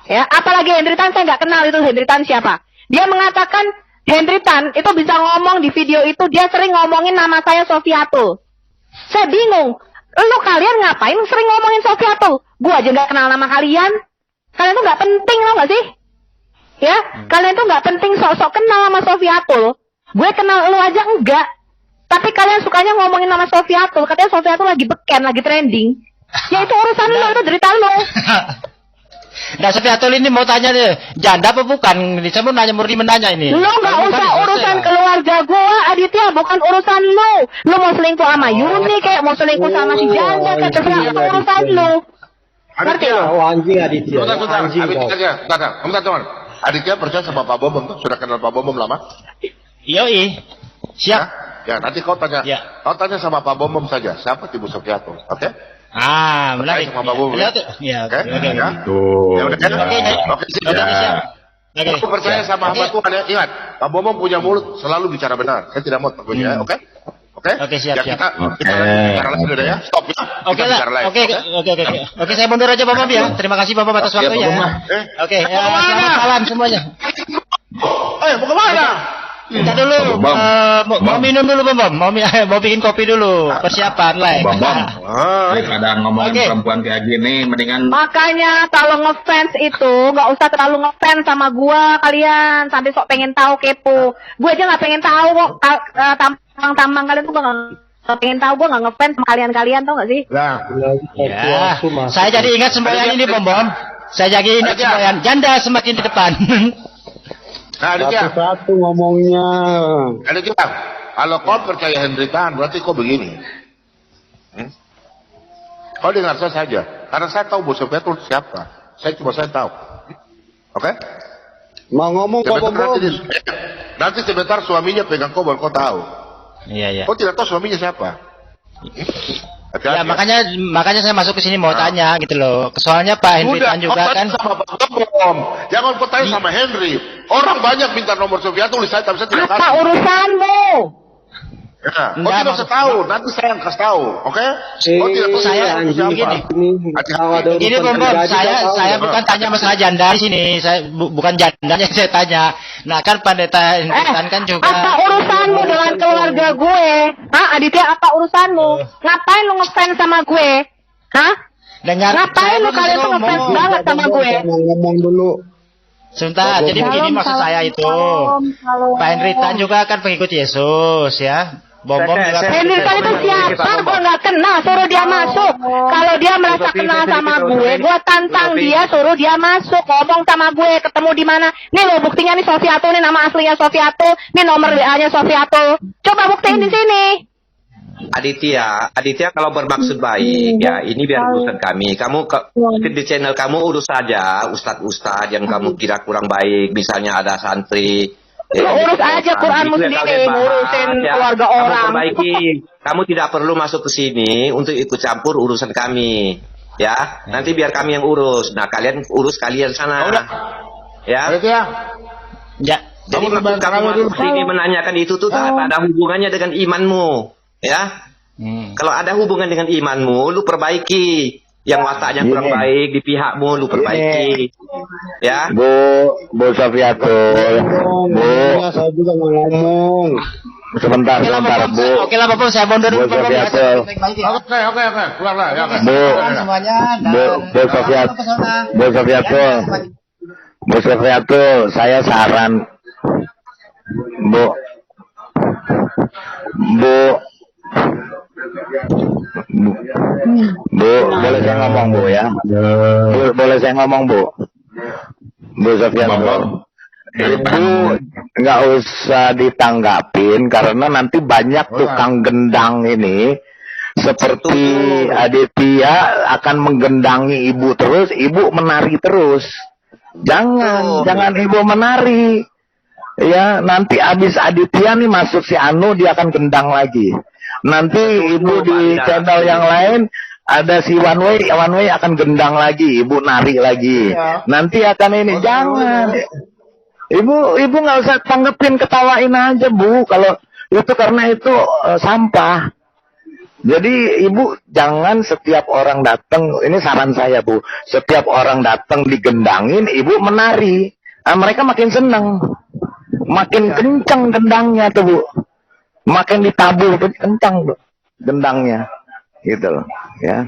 Ya, apalagi Henry Tan, saya nggak kenal itu Henry Tan siapa. Dia mengatakan Henry Tan itu bisa ngomong di video itu, dia sering ngomongin nama saya Sofiatul. Saya bingung, lu kalian ngapain sering ngomongin Sofiatul? Gua aja nggak kenal nama kalian. Kalian tuh nggak penting, tau nggak sih? Ya, kalian tuh nggak penting sok-sok kenal sama Sofiatul. Gue kenal lu aja enggak. Tapi kalian sukanya ngomongin nama Sofiatul. Katanya Sofiatul lagi beken, lagi trending. Ya itu urusan lu, itu derita lu. Nah Sofiatul ini mau tanya deh, janda apa bukan? Saya mau nanya, murni menanya ini. Lu nggak usah urusan keluarga gua, Aditya, bukan urusan lu. Lu mau selingkuh sama Yuni kayak mau selingkuh sama si janda, kayak terserah, itu urusan lu. Ngerti lu? anjing Aditya. Bentar, teman. Aditya percaya sama Pak Bom Bom tuh? Sudah kenal Pak Bom Bom lama? Yoi, siap. Ya, nanti kau tanya. Ya. Kau tanya sama Pak Bom Bom saja. Siapa Ibu Sofiatul? Oke? Ah, menarik. Sama Pak Bom Bom. Ya, Oke? ya, Oke? oke. Ya? Ya udah kan? Oke, siap. Oke, siap. Oke. Aku percaya sama hamba Tuhan ya. Ingat, Pak Bom Bom punya mulut selalu bicara benar. Saya tidak mau takutnya, oke? Oke? Oke, siap, Ya, siap. kita bicara lagi udah ya. Stop ya. Oke Kita lah, bicara lain, oke. Oke, saya mundur aja Bapak ya. Terima kasih Bapak atas Ya, waktunya. Bapak, Ya. Oke, ya, selamat malam semuanya. Mau kemana? Kita dulu, mau minum dulu Bom, mau bikin kopi dulu, persiapan lah. Daripada ngomongin Oke. perempuan kayak gini, mendingan Makanya kalau ngefans itu nggak usah terlalu ngefans sama gua kalian sampai sok pengen tahu kepo. Gua aja nggak pengen tahu kok tampang kalian tuh nggak pengen tahu. Gua nggak ngefans sama kalian tau nggak sih? Nah, Ya, saya jadi ingat semboyan ini Bom. Saya jadi ingat semboyan. Janda semakin di depan. nah Aditya. Satu ngomongnya. Aditya, kalau kau percaya Henry Tan, berarti kau begini. Kau dengar saya saja. Karena saya tahu Bos Sofiatul siapa. Saya tahu. Oke? Mau ngomong kok Sebentar, Bom. nanti sebentar suaminya pegang kau baru kau tahu. Iya, iya. Kau tidak tahu suaminya siapa. Ya, makanya saya masuk ke sini mau tanya gitu loh. Soalnya Pak Henry Tan juga kan. Sama Pak Bom. Jangan kau tanya sama Henry. Orang banyak minta nomor Sofiatul di saya, tapi saya tidak Apa kasih. urusanmu? Ya, kau Enggak, tidak usah tahu. Nanti saya yang kasih tahu. Oke? Kau tidak tahu saya siapa. begini. Hati-hati. Gini Bom, saya bukan tanya masalah janda di sini. Saya bukan jandanya yang saya tanya. Nah, kan pendeta Henry Tan kan juga. Apa urusanmu dengan keluarga gue? Hah, Aditya, apa urusanmu? Ngapain lu ngefans sama gue? Hah? Dengar, Ngapain lu kalian tuh ngefans banget sama gue? Ngomong dulu. Sebentar, jadi begini maksud saya itu. Pak Henry Tan juga kan pengikut Yesus ya. Bom juga. Henry Tan itu siapa? Gue nggak kenal, suruh dia masuk. Kalau dia merasa kenal sama gue tantang dia, suruh dia masuk, ngomong sama gue, ketemu di mana? Nih lo buktinya nih Sofiatul, nih nama aslinya Sofiatul, nih nomor WA-nya Sofiatul. Coba buktiin di sini. Aditya kalau bermaksud baik ya ini biar urusan kami. Kamu di channel kamu urus saja ustadz yang kamu kira kurang baik. Misalnya ada santri. Urus aja Quranmu sendiri, ngurusin keluarga orang. Kamu perbaiki. Kamu tidak perlu masuk ke sini untuk ikut campur urusan kami. Ya, nanti biar kami yang urus. Nah, kalian urus kalian sana. Ya. Aditya. Ya. Jadi maksud kamu masuk ke sini menanyakan itu tuh tak ada hubungannya dengan imanmu. Ya. Kalau ada hubungan dengan imanmu, lu perbaiki. Yang wataknya kurang baik di pihakmu, lu perbaiki. Ya. Bu Sofiatul, Bu. Saya juga mau ngomong. Sebentar, Bu. Oke lah Bapak, saya mundur Bu dulu Bapak. Sofiatul. Oke, keluar lah. Ya, oke. Bu, Semuanya. Bu Sofiatul. Bu Sofiatul, saya saran. Bu, boleh saya ngomong Bu ya? Boleh saya ngomong Bu? Bu Sofiatul. Ibu nggak usah ditanggapin karena nanti banyak tukang gendang ini seperti Aditya akan menggendangi ibu terus, ibu menari terus. Jangan ibu menari. Ya, nanti abis Aditya nih masuk si Anu, dia akan gendang lagi. Nanti ibu di channel yang lain ada si One Way akan gendang lagi, ibu nari lagi. Nanti akan ini, jangan. Ibu nggak usah tanggepin, ketawain aja Bu. Kalau itu karena itu sampah. Jadi ibu jangan setiap orang datang, ini saran saya Bu, setiap orang datang digendangin, ibu menari. Nah, mereka makin seneng, makin kencang gendangnya tuh Bu, makin ditabur kencang Bu gendangnya, gitu loh, ya,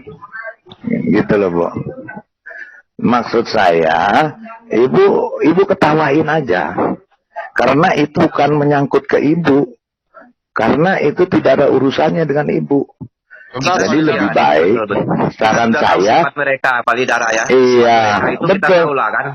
gitu loh Bu. Maksud saya, ibu ketawain aja, karena itu bukan menyangkut ke ibu. Karena itu tidak ada urusannya dengan ibu. Jadi lebih baik saran saya mereka Palidara ya. Iya, itu betul. kita tahu lah kan.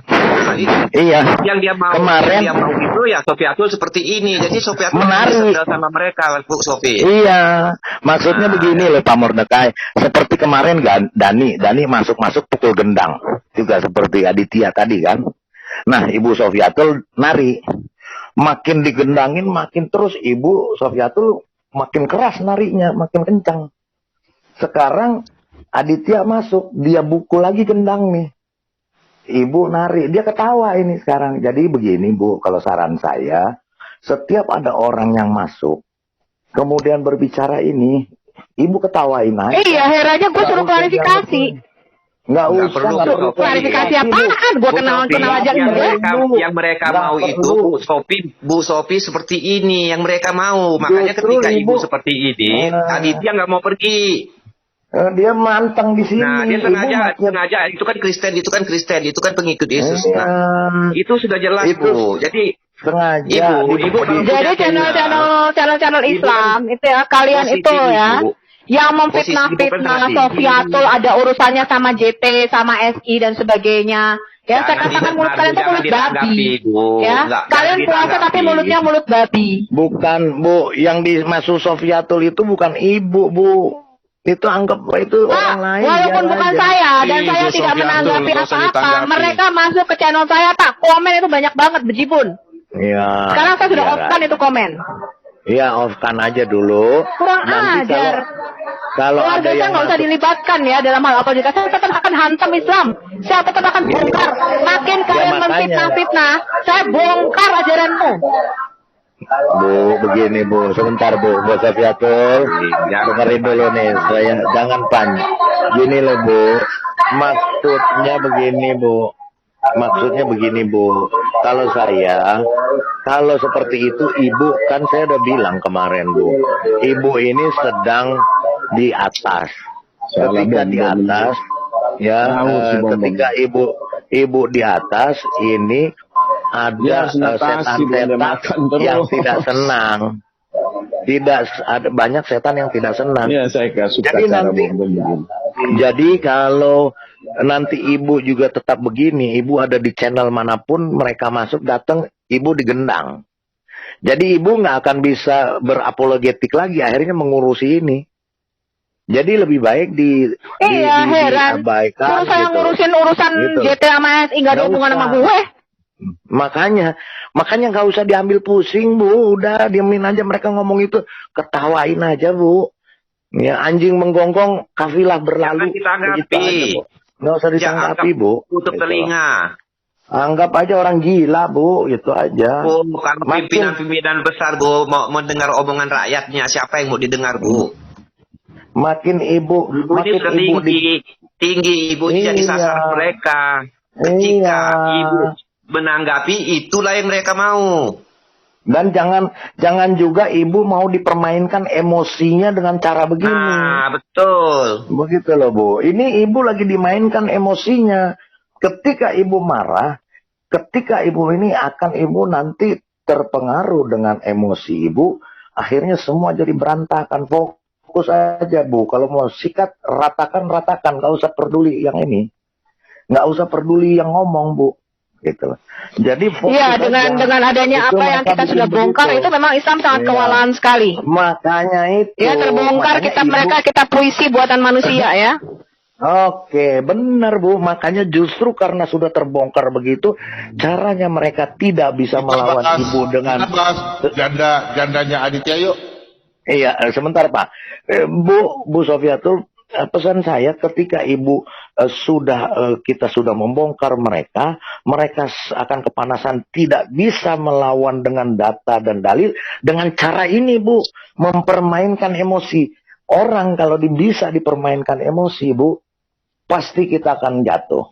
Jadi, iya. Yang dia mau Kemarin yang dia mau itu ya Sofiatul seperti ini. Jadi Sofiatul menari sama mereka Bu Sofi. Iya, maksudnya begini loh Pak Mordekai. Seperti kemarin kan Dani masuk pukul gendang juga seperti Aditya tadi kan. Nah, Ibu Sofiatul nari. Makin digendangin makin terus Ibu Sofiatul makin keras narinya, makin kencang. Sekarang Aditya masuk, dia bukul lagi gendang nih. Ibu nari, dia ketawa ini sekarang. Jadi begini Bu, kalau saran saya, setiap ada orang yang masuk, kemudian berbicara ini, Ibu ketawain aja. Iya, heranya gue suruh klarifikasi. Nggak perlu klarifikasi apaan? Gue kenal aja yang mereka mau itu Bu Sofi seperti ini yang mereka mau. Makanya ketika ibu seperti ini, Aditya nggak mau pergi. Dia mantang di sini. Nah, dia sengaja itu kan Kristen, itu kan pengikut Yesus. Nah, itu sudah jelas Bu. Jadi sengaja. Ibu jadi channel Islam itu ya, kalian itu ya. Yang memfitnah Sofiatul ada urusannya sama JT, sama SI dan sebagainya. Ya, saya katakan mulut kalian itu mulut babi. Ya, kalian puasa tapi mulutnya mulut babi. Bukan Bu, yang dimaksud Sofiatul itu bukan ibu Bu. Itu anggap itu orang lain. Walaupun bukan saya dan saya tidak menanggapi apa-apa. Mereka masuk ke channel saya tak komen itu banyak banget bejibun. Iya. Sekarang saya sudah off-kan itu komen. Iya, off-kan aja dulu. Kurang ajar. Kalau keluarga saya nggak usah dilibatkan ya dalam hal apa juga. Saya tetap akan hantam Islam. Saya tetap akan bongkar. Makin kalian memfitnah-fitnah, saya bongkar ajaranmu. Bu, begini Bu, sebentar Bu Sofiatul, dengerin dulu nih, saya jangan panik. Gini loh Bu, maksudnya begini Bu, kalau seperti itu Ibu, kan saya udah bilang kemarin Bu, Ibu ini sedang di atas. Ketika di atas, ya, ketika Ibu di atas, ini ada setan-setan yang tidak senang. Ada banyak setan yang tidak senang. Ya, saya suka jadi kalau nanti Ibu juga tetap begini, Ibu ada di channel manapun, mereka masuk datang, Ibu digendang. Jadi Ibu nggak akan bisa berapologetik lagi, akhirnya mengurusi ini. Jadi lebih baik heran. diabaikan. Terus saya ngurusin urusan gitu. JT sama SI nggak ada hubungan sama gue. Makanya nggak usah diambil pusing Bu, udah diemin aja mereka ngomong itu, ketawain aja Bu. Ya, anjing menggonggong, kafilah berlalu. Nggak usah ditanggapi Bu. Tutup telinga. Anggap aja orang gila Bu, gitu aja. Bu, kalau pimpinan besar Bu mau mendengar omongan rakyatnya, siapa yang mau didengar Bu? Makin ibu tinggi ibu jadi sasaran mereka. Ketika Iya. ibu menanggapi, itulah yang mereka mau. Dan jangan juga ibu mau dipermainkan emosinya dengan cara begini. Nah, betul. Begitu loh Bu. Ini ibu lagi dimainkan emosinya. Ketika ibu marah, ketika ibu ini akan ibu nanti terpengaruh dengan emosi ibu. Akhirnya semua jadi berantakan. Fokus aja Bu. Kalau mau sikat, ratakan. Gak usah peduli yang ini. Gak usah peduli yang ngomong Bu. Gitu. Jadi fokus Iya, aja. dengan adanya Itu apa yang mereka kita sudah bikin bongkar begitu. itu memang Islam sangat Iya. kewalahan sekali. Makanya itu. Ya terbongkar Makanya kitab ibu- mereka, kitab puisi buatan manusia ya. Oke, benar Bu. Makanya justru karena sudah terbongkar begitu, caranya mereka tidak bisa melawan ibu dengan. Kita bahas jandanya Aditya yuk. Iya, sebentar Pak. Bu Sofiatul, pesan saya ketika ibu kita sudah membongkar mereka akan kepanasan, tidak bisa melawan dengan data dan dalil dengan cara ini Bu, mempermainkan emosi. Orang kalau bisa dipermainkan emosi Bu, pasti kita akan jatuh.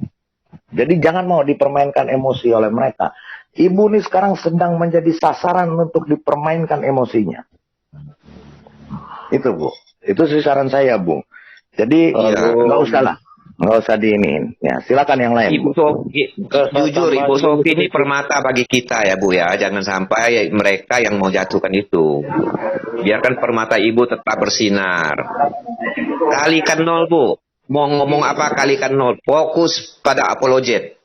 Jadi jangan mau dipermainkan emosi oleh mereka. Ibu ini sekarang sedang menjadi sasaran untuk dipermainkan emosinya. Itu Bu. Itu sih saran saya Bu. Jadi nggak usah lah. Nggak usah diinin. Ya, silakan yang lain. Ibu Sofi, jujur Ibu Sofi ini permata bagi kita ya Bu ya. Jangan sampai mereka yang mau jatuhkan itu. Biarkan permata Ibu tetap bersinar. Kalikan 0 Bu. Mau ngomong apa kalikan 0. Fokus pada apologet.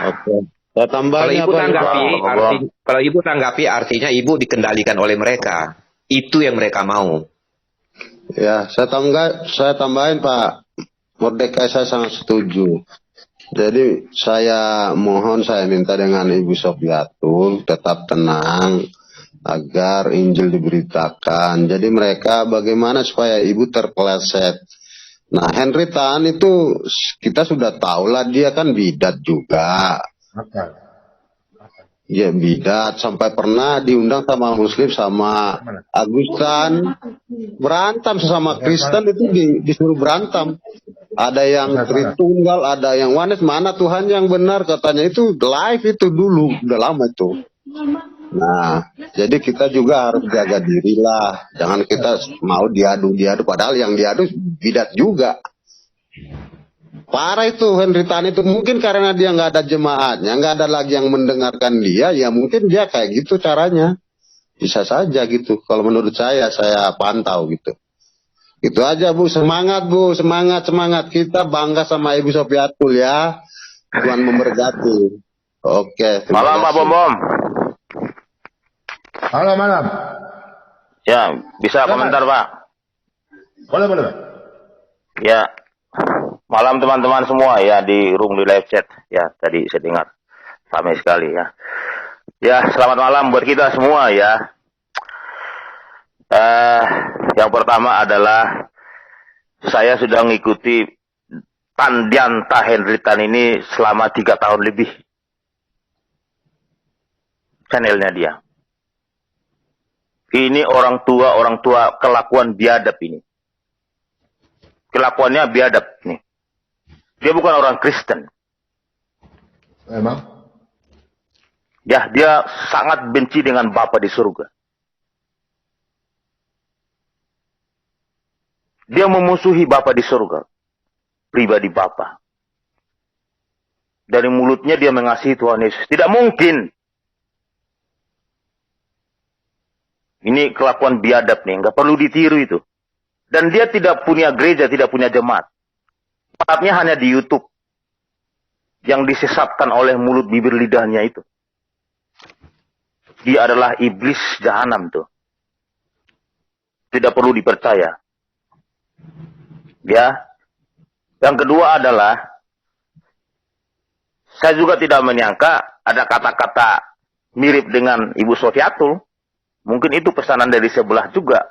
Oke. Saya Kalau tambahin Ibu apa nih, tanggapi, Pak? kalau Ibu tanggapi artinya Ibu dikendalikan oleh mereka. Itu yang mereka mau. Ya, saya tambahin Pak. Mordecai saya sangat setuju. Jadi saya minta dengan Ibu Sofiatul tetap tenang agar Injil diberitakan. Jadi mereka bagaimana supaya Ibu terpeleset. Nah, Henry Tan itu kita sudah tahu lah, dia kan bidat juga. Ya bidat, sampai pernah diundang sama Muslim sama Agustan, berantem sesama Kristen itu disuruh berantem. Ada yang Tritunggal, ada yang Oneness, mana Tuhan yang benar katanya, itu live itu dulu, udah lama itu. Nah, jadi kita juga harus jaga diri lah, jangan kita mau diadu, padahal yang diadu bidat juga. Parah itu Henry Tan itu, mungkin karena dia nggak ada jemaatnya, nggak ada lagi yang mendengarkan dia, ya mungkin dia kayak gitu caranya. Bisa saja gitu. Kalau menurut saya pantau gitu. Itu aja Bu, semangat Bu, semangat. Kita bangga sama Ibu Sofiatul ya. Tuhan memberkati. Oke. Malam Pak Bom. Malam. Ya, bisa komentar Pak. Boleh. Ya, malam teman-teman semua ya di room di live chat ya, tadi saya dengar ramai sekali ya. Ya, selamat malam buat kita semua ya. Yang pertama adalah saya sudah mengikuti Tandianta Henry Tan ini selama 3 tahun lebih. Channelnya dia. Ini orang tua kelakuan biadab ini. Kelakuannya biadab nih. Dia bukan orang Kristen. Emang? Ya, dia sangat benci dengan Bapa di surga. Dia memusuhi Bapa di surga. Pribadi Bapa. Dari mulutnya dia mengasihi Tuhan Yesus. Tidak mungkin. Ini kelakuan biadab nih. Nggak perlu ditiru itu. Dan dia tidak punya gereja, tidak punya jemaat. Tempatnya hanya di YouTube. Yang disesatkan oleh mulut bibir lidahnya itu. Dia adalah iblis jahanam tuh. Tidak perlu dipercaya. Ya. Yang kedua adalah, saya juga tidak menyangka ada kata-kata mirip dengan Ibu Sofiatul. Mungkin itu pesanan dari sebelah juga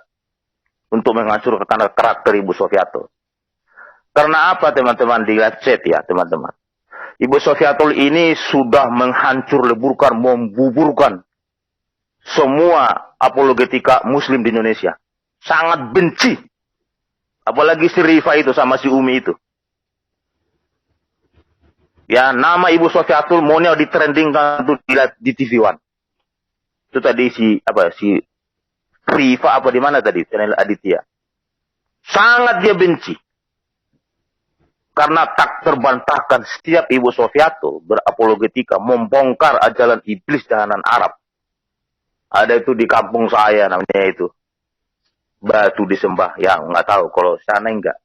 untuk menghancurkan karakter Ibu Sofiatul. Karena apa teman-teman di live chat ya teman-teman. Ibu Sofiatul ini sudah membuburkan semua apologetika Muslim di Indonesia. Sangat benci. Apalagi si Rifa itu sama si Umi itu. Ya, nama Ibu Sofiatul maunya ditrendingkan tuh di TV One. Itu tadi si Rifa apa di mana tadi? Channel Aditya. Sangat dia benci. Karena tak terbantahkan setiap Ibu Sofiatul berapologetika membongkar ajaran iblis jahanan Arab. Ada itu di kampung saya namanya itu. Batu disembah. Ya, nggak tahu. Kalau sana enggak.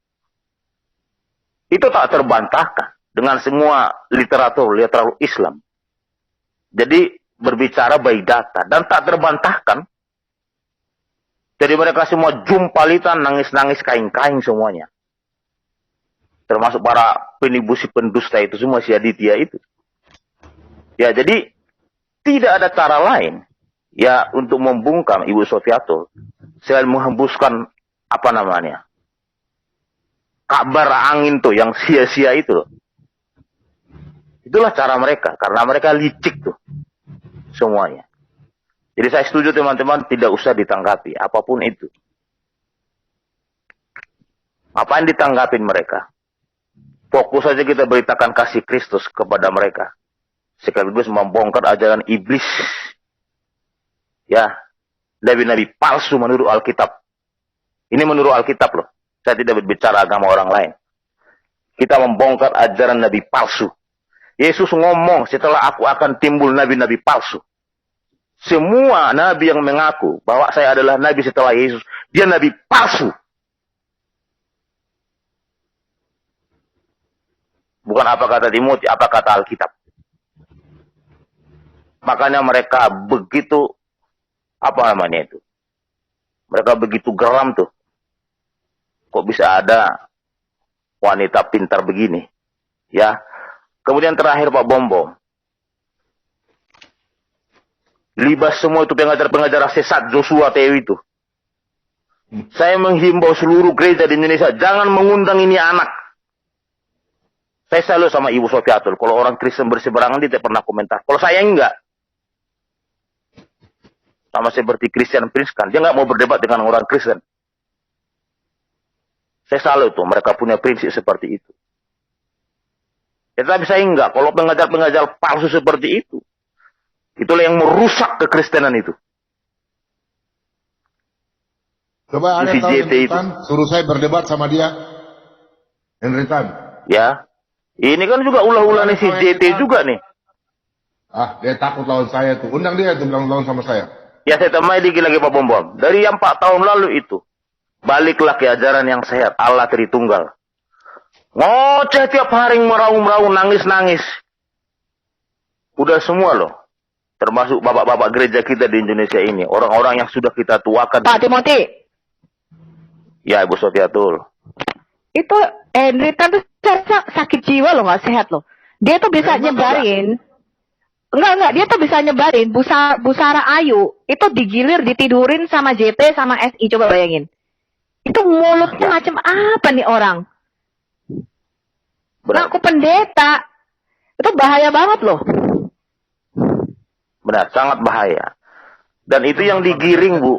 Itu tak terbantahkan dengan semua literatur Islam. Jadi berbicara by data dan tak terbantahkan. Jadi mereka semua jumpalitan, nangis-nangis, kain-kain semuanya. Termasuk para penibusi pendusta itu semua, si Aditya itu. Ya, jadi tidak ada cara lain ya untuk membungkam Ibu Sofiatul selain menghembuskan kabar angin tuh yang sia-sia itu loh. Itulah cara mereka, karena mereka licik tuh semuanya. Jadi saya setuju teman-teman, tidak usah ditanggapi apapun itu. Apa yang ditanggapin mereka? Fokus saja kita beritakan kasih Kristus kepada mereka. Sekaligus membongkar ajaran iblis. Ya, nabi-nabi palsu menurut Alkitab. Ini menurut Alkitab loh. Saya tidak berbicara agama orang lain. Kita membongkar ajaran nabi palsu. Yesus ngomong, setelah aku akan timbul nabi-nabi palsu. Semua nabi yang mengaku bahwa saya adalah nabi setelah Yesus, dia nabi palsu. Bukan apa kata Timotius, apa kata Alkitab. Makanya mereka begitu, mereka begitu geram tuh. Kok bisa ada wanita pintar begini? Ya. Kemudian terakhir Pak Bom. Libas semua itu pengajar-pengajar sesat Joshua TW itu. Saya menghimbau seluruh gereja di Indonesia, jangan mengundang ini anak. Saya selalu sama Ibu Sofiatul. Kalau orang Kristen berseberangan, dia tidak pernah komentar. Kalau saya enggak. Sama seperti Christian Prince kan. Dia enggak mau berdebat dengan orang Kristen. Saya selalu tuh. Mereka punya prinsip seperti itu. Ya, tapi saya enggak. Kalau pengajar-pengajar palsu seperti itu. Itulah yang merusak kekristenan itu. Coba ada tahu Henry Tan, suruh saya berdebat sama dia. Henry Tan. Ya. Ini kan juga ulah-ulahnya si JT juga nih. Ah, dia takut lawan saya tuh. Undang dia tuh lawan sama saya. Ya saya temai dikit lagi Pak Bom. Dari yang 4 tahun lalu itu. Baliklah ke ajaran yang sehat. Allah Tritunggal. Ngoceh tiap hari meraung-raung, nangis-nangis. Udah semua loh. Termasuk bapak-bapak gereja kita di Indonesia ini. Orang-orang yang sudah kita tuakan. Pak Timothy. Ya Ibu Sofiatul. Itu Henry Tan tuh sakit jiwa loh, nggak sehat loh. Dia tuh bisa nyebarin. Enggak, dia tuh bisa nyebarin Busara Ayu itu digilir, ditidurin sama JT sama SI, coba bayangin. Itu mulutnya macam apa nih orang? Ngaku pendeta. Itu bahaya banget loh. Benar, sangat bahaya. Dan itu yang digiring, Bu.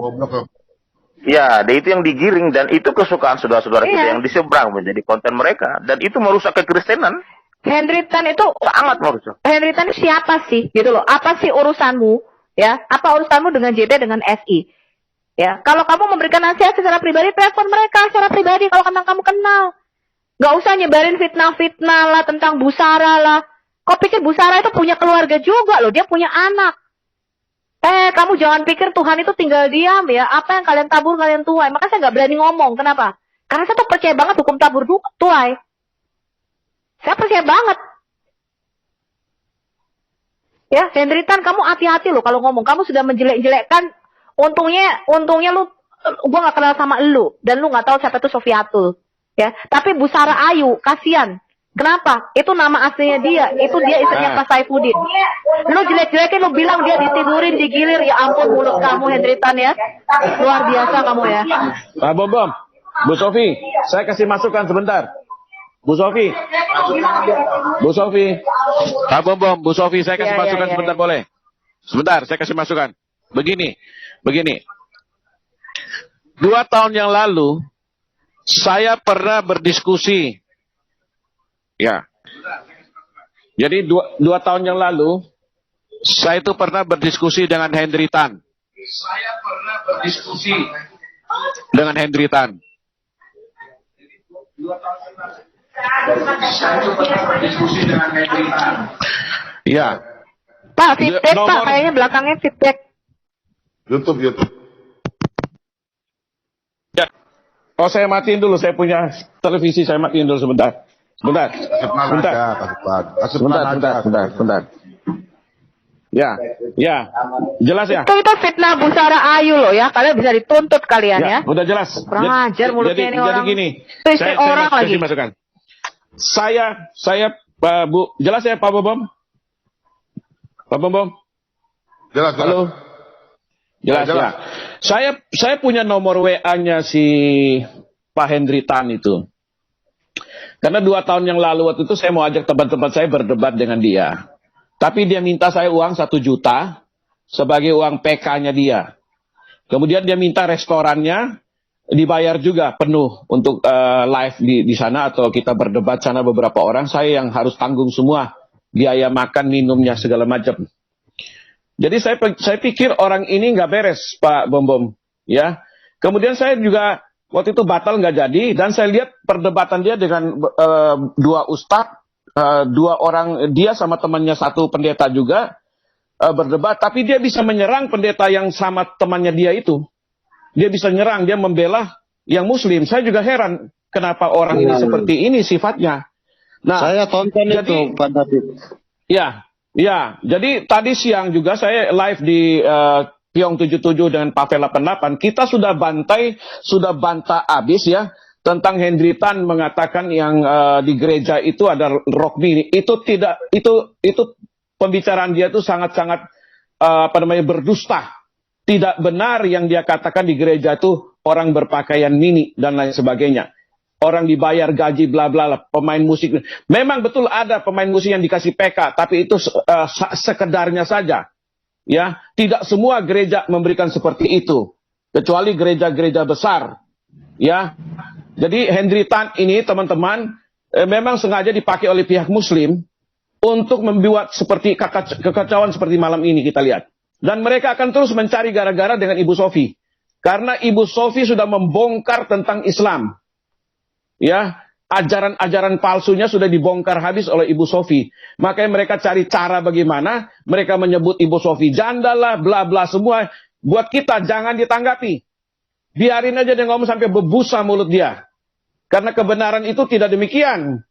Ya, itu yang digiring dan itu kesukaan saudara-saudara kita yang diseberang menjadi konten mereka dan itu merusak kekristenan. Henry Tan itu sangat merusak. Henry Tan itu siapa sih? Gitu loh. Apa sih urusanmu? Ya, apa urusanmu dengan JT dengan SI? Ya, kalau kamu memberikan nasihat secara pribadi, telepon mereka secara pribadi kalau kamu kenal. Gak usah nyebarin fitnah-fitnah lah tentang Busara lah. Kau pikir Busara itu punya keluarga juga loh, dia punya anak. Kamu jangan pikir Tuhan itu tinggal diam ya. Apa yang kalian tabur, kalian tuai. Makanya saya nggak berani ngomong. Kenapa? Karena saya tuh percaya banget hukum tabur tuai. Saya percaya banget. Ya, Henry Tan, kamu hati-hati loh kalau ngomong. Kamu sudah menjelek-jelekkan. Untungnya lu, gua nggak kenal sama lu. Dan lu nggak tahu siapa itu Sofiatul. Ya, tapi Busara Ayu, kasihan. Kenapa? Itu nama aslinya dia. Itu dia istrinya Pak Saifuddin. Lu jelek-jelekin, lu bilang dia ditidurin, digilir. Ya ampun mulut kamu, Henry Tan ya. Luar biasa kamu ya. Pak Bom, Bu Sofi, saya kasih masukan sebentar. Bu Sofi. Pak Bom, Bu Sofi, saya kasih masukan sebentar boleh? Sebentar, saya kasih masukan. Begini. 2 tahun yang lalu, saya pernah berdiskusi. Ya. Jadi dua tahun yang lalu, saya itu pernah berdiskusi dengan Henry Tan. Dengan Henry Tan. Ya. Pak, feedback Pak, kayaknya belakangnya feedback. YouTube. Ya. Oh, saya matiin dulu, saya punya televisi, saya matiin dulu sebentar. Sebentar. Ya, jelas ya. Itu fitnah Busara Ayu loh ya, kalian bisa dituntut kalian ya. Udah jelas. Kurang ajar mulutnya ini orang. Jadi gini, Itu istri orang lagi. Masukan. Saya Bu, jelas ya Pak Bom? Pak Bom? Jelas. Halo. Jelas. Ya. Saya punya nomor WA-nya si Pak Henry Tan itu. Karena 2 tahun yang lalu waktu itu saya mau ajak teman-teman saya berdebat dengan dia. Tapi dia minta saya uang 1 juta sebagai uang PK-nya dia. Kemudian dia minta restorannya dibayar juga penuh untuk live di sana atau kita berdebat sana beberapa orang. Saya yang harus tanggung semua biaya makan, minumnya segala macam. Jadi saya pikir orang ini nggak beres Pak Bom. Ya. Kemudian saya juga waktu itu batal nggak jadi dan saya lihat perdebatan dia dengan 2 ustadz. 2 orang, dia sama temannya 1 pendeta juga berdebat, tapi dia bisa menyerang pendeta yang sama temannya dia itu. Dia bisa nyerang, dia membela yang muslim. Saya juga heran kenapa orang ini seperti ini sifatnya. Nah, saya tonton itu Pak David. Ya, jadi tadi siang juga saya live di Piong 77 dengan Pavel 88. Kita sudah bantah habis ya. Tentang Henry Tan mengatakan yang di gereja itu ada rock mini, itu pembicaraan dia itu sangat-sangat berdusta. Tidak benar yang dia katakan di gereja itu orang berpakaian mini dan lain sebagainya. Orang dibayar gaji bla bla, pemain musik. Memang betul ada pemain musik yang dikasih PK, tapi itu sekedarnya saja. Ya, tidak semua gereja memberikan seperti itu, kecuali gereja-gereja besar. Ya. Jadi Henry Tan ini teman-teman memang sengaja dipakai oleh pihak muslim untuk membuat seperti kekacauan seperti malam ini kita lihat. Dan mereka akan terus mencari gara-gara dengan Ibu Sofi. Karena Ibu Sofi sudah membongkar tentang Islam. Ya, ajaran-ajaran palsunya sudah dibongkar habis oleh Ibu Sofi. Makanya mereka cari cara bagaimana mereka menyebut Ibu Sofi janda lah, bla bla semua. Buat kita jangan ditanggapi. Biarin aja dia ngomong sampai berbusa mulut dia. Karena kebenaran itu tidak demikian.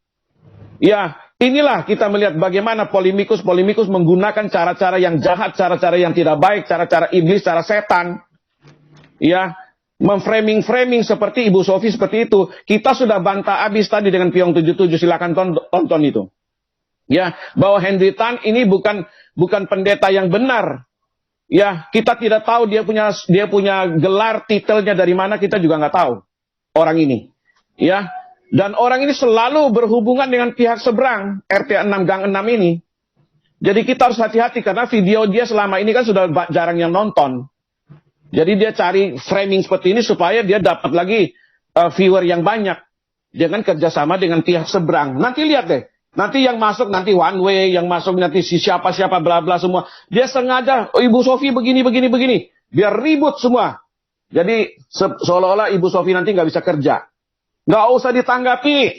Ya, inilah kita melihat bagaimana polemikus menggunakan cara-cara yang jahat, cara-cara yang tidak baik, cara-cara iblis, cara setan. Ya, memframing seperti Ibu Sofi seperti itu. Kita sudah bantah habis tadi dengan Piong 77, silakan tonton itu. Ya, bahwa Henry Tan ini bukan pendeta yang benar. Ya, kita tidak tahu dia punya gelar titelnya dari mana, kita juga nggak tahu orang ini. Ya, dan orang ini selalu berhubungan dengan pihak seberang, RT 6 Gang 6 ini. Jadi kita harus hati-hati karena video dia selama ini kan sudah jarang yang nonton. Jadi dia cari framing seperti ini supaya dia dapat lagi viewer yang banyak. Dia kan kerjasama dengan pihak seberang. Nanti lihat deh, nanti yang masuk nanti one way, yang masuk nanti si siapa-siapa bla bla semua. Dia sengaja, Ibu Sofi begini. Biar ribut semua. Jadi seolah-olah Ibu Sofi nanti nggak bisa kerja. Nggak usah ditanggapi.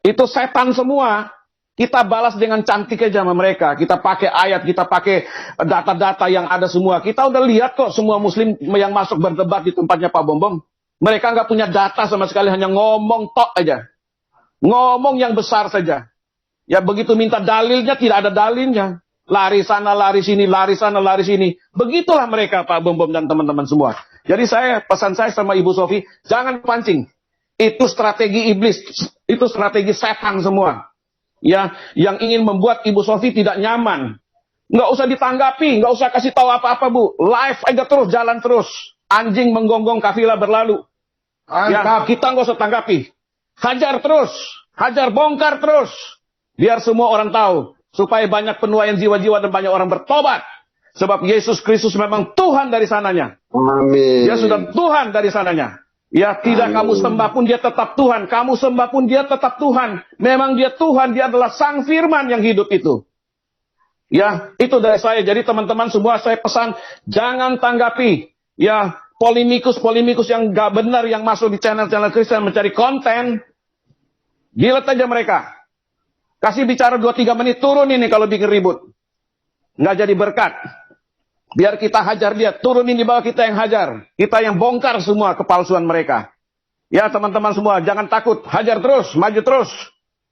Itu setan semua. Kita balas dengan cantik aja sama mereka. Kita pakai ayat, kita pakai data-data yang ada semua. Kita udah lihat kok semua muslim yang masuk berdebat di tempatnya Pak Bom. Mereka nggak punya data sama sekali, hanya ngomong tok aja. Ngomong yang besar saja. Ya begitu minta dalilnya, tidak ada dalilnya. Lari sana, lari sini, lari sana, lari sini. Begitulah mereka Pak Bom dan teman-teman semua. Jadi pesan saya sama Ibu Sofi, jangan pancing. Itu strategi iblis, itu strategi setan semua. Ya, yang ingin membuat Ibu Sofi tidak nyaman. Nggak usah ditanggapi, nggak usah kasih tahu apa-apa Bu. Live aja terus, jalan terus. Anjing menggonggong kafilah berlalu. Ya, kita nggak usah tanggapi. Hajar terus, hajar bongkar terus. Biar semua orang tahu. Supaya banyak penuaian jiwa-jiwa dan banyak orang bertobat. Sebab Yesus Kristus memang Tuhan dari sananya. Amin. Dia sudah Tuhan dari sananya. Ya, tidak kamu sembah pun dia tetap Tuhan. Kamu sembah pun dia tetap Tuhan. Memang dia Tuhan, dia adalah Sang Firman yang hidup itu. Ya, itu dari saya. Jadi teman-teman semua saya pesan, jangan tanggapi. Ya, polemikus yang gak benar yang masuk di channel-channel Kristen mencari konten. Gilet aja mereka. Kasih bicara 2-3 menit, turun ini kalau bikin ribut. Nggak jadi berkat. Biar kita hajar dia, turunin di bawah kita yang hajar. Kita yang bongkar semua kepalsuan mereka. Ya teman-teman semua, jangan takut. Hajar terus, maju terus.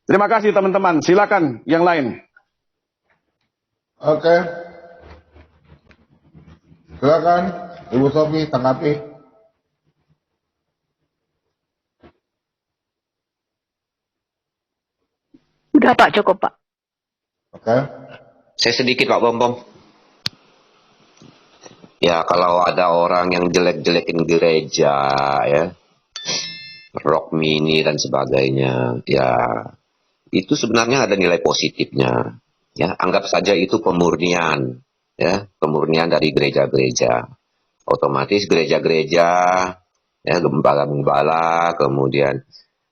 Terima kasih teman-teman. Silakan yang lain. Oke. Silakan Ibu Sofi tanggapi. Udah Pak, cukup Pak. Oke. Saya sedikit Pak Bombong. Ya kalau ada orang yang jelek-jelekin gereja ya, rock mini dan sebagainya, ya itu sebenarnya ada nilai positifnya. Ya, anggap saja itu pemurnian, ya, pemurnian dari gereja-gereja. Otomatis gereja-gereja, ya, gembala-gembala, kemudian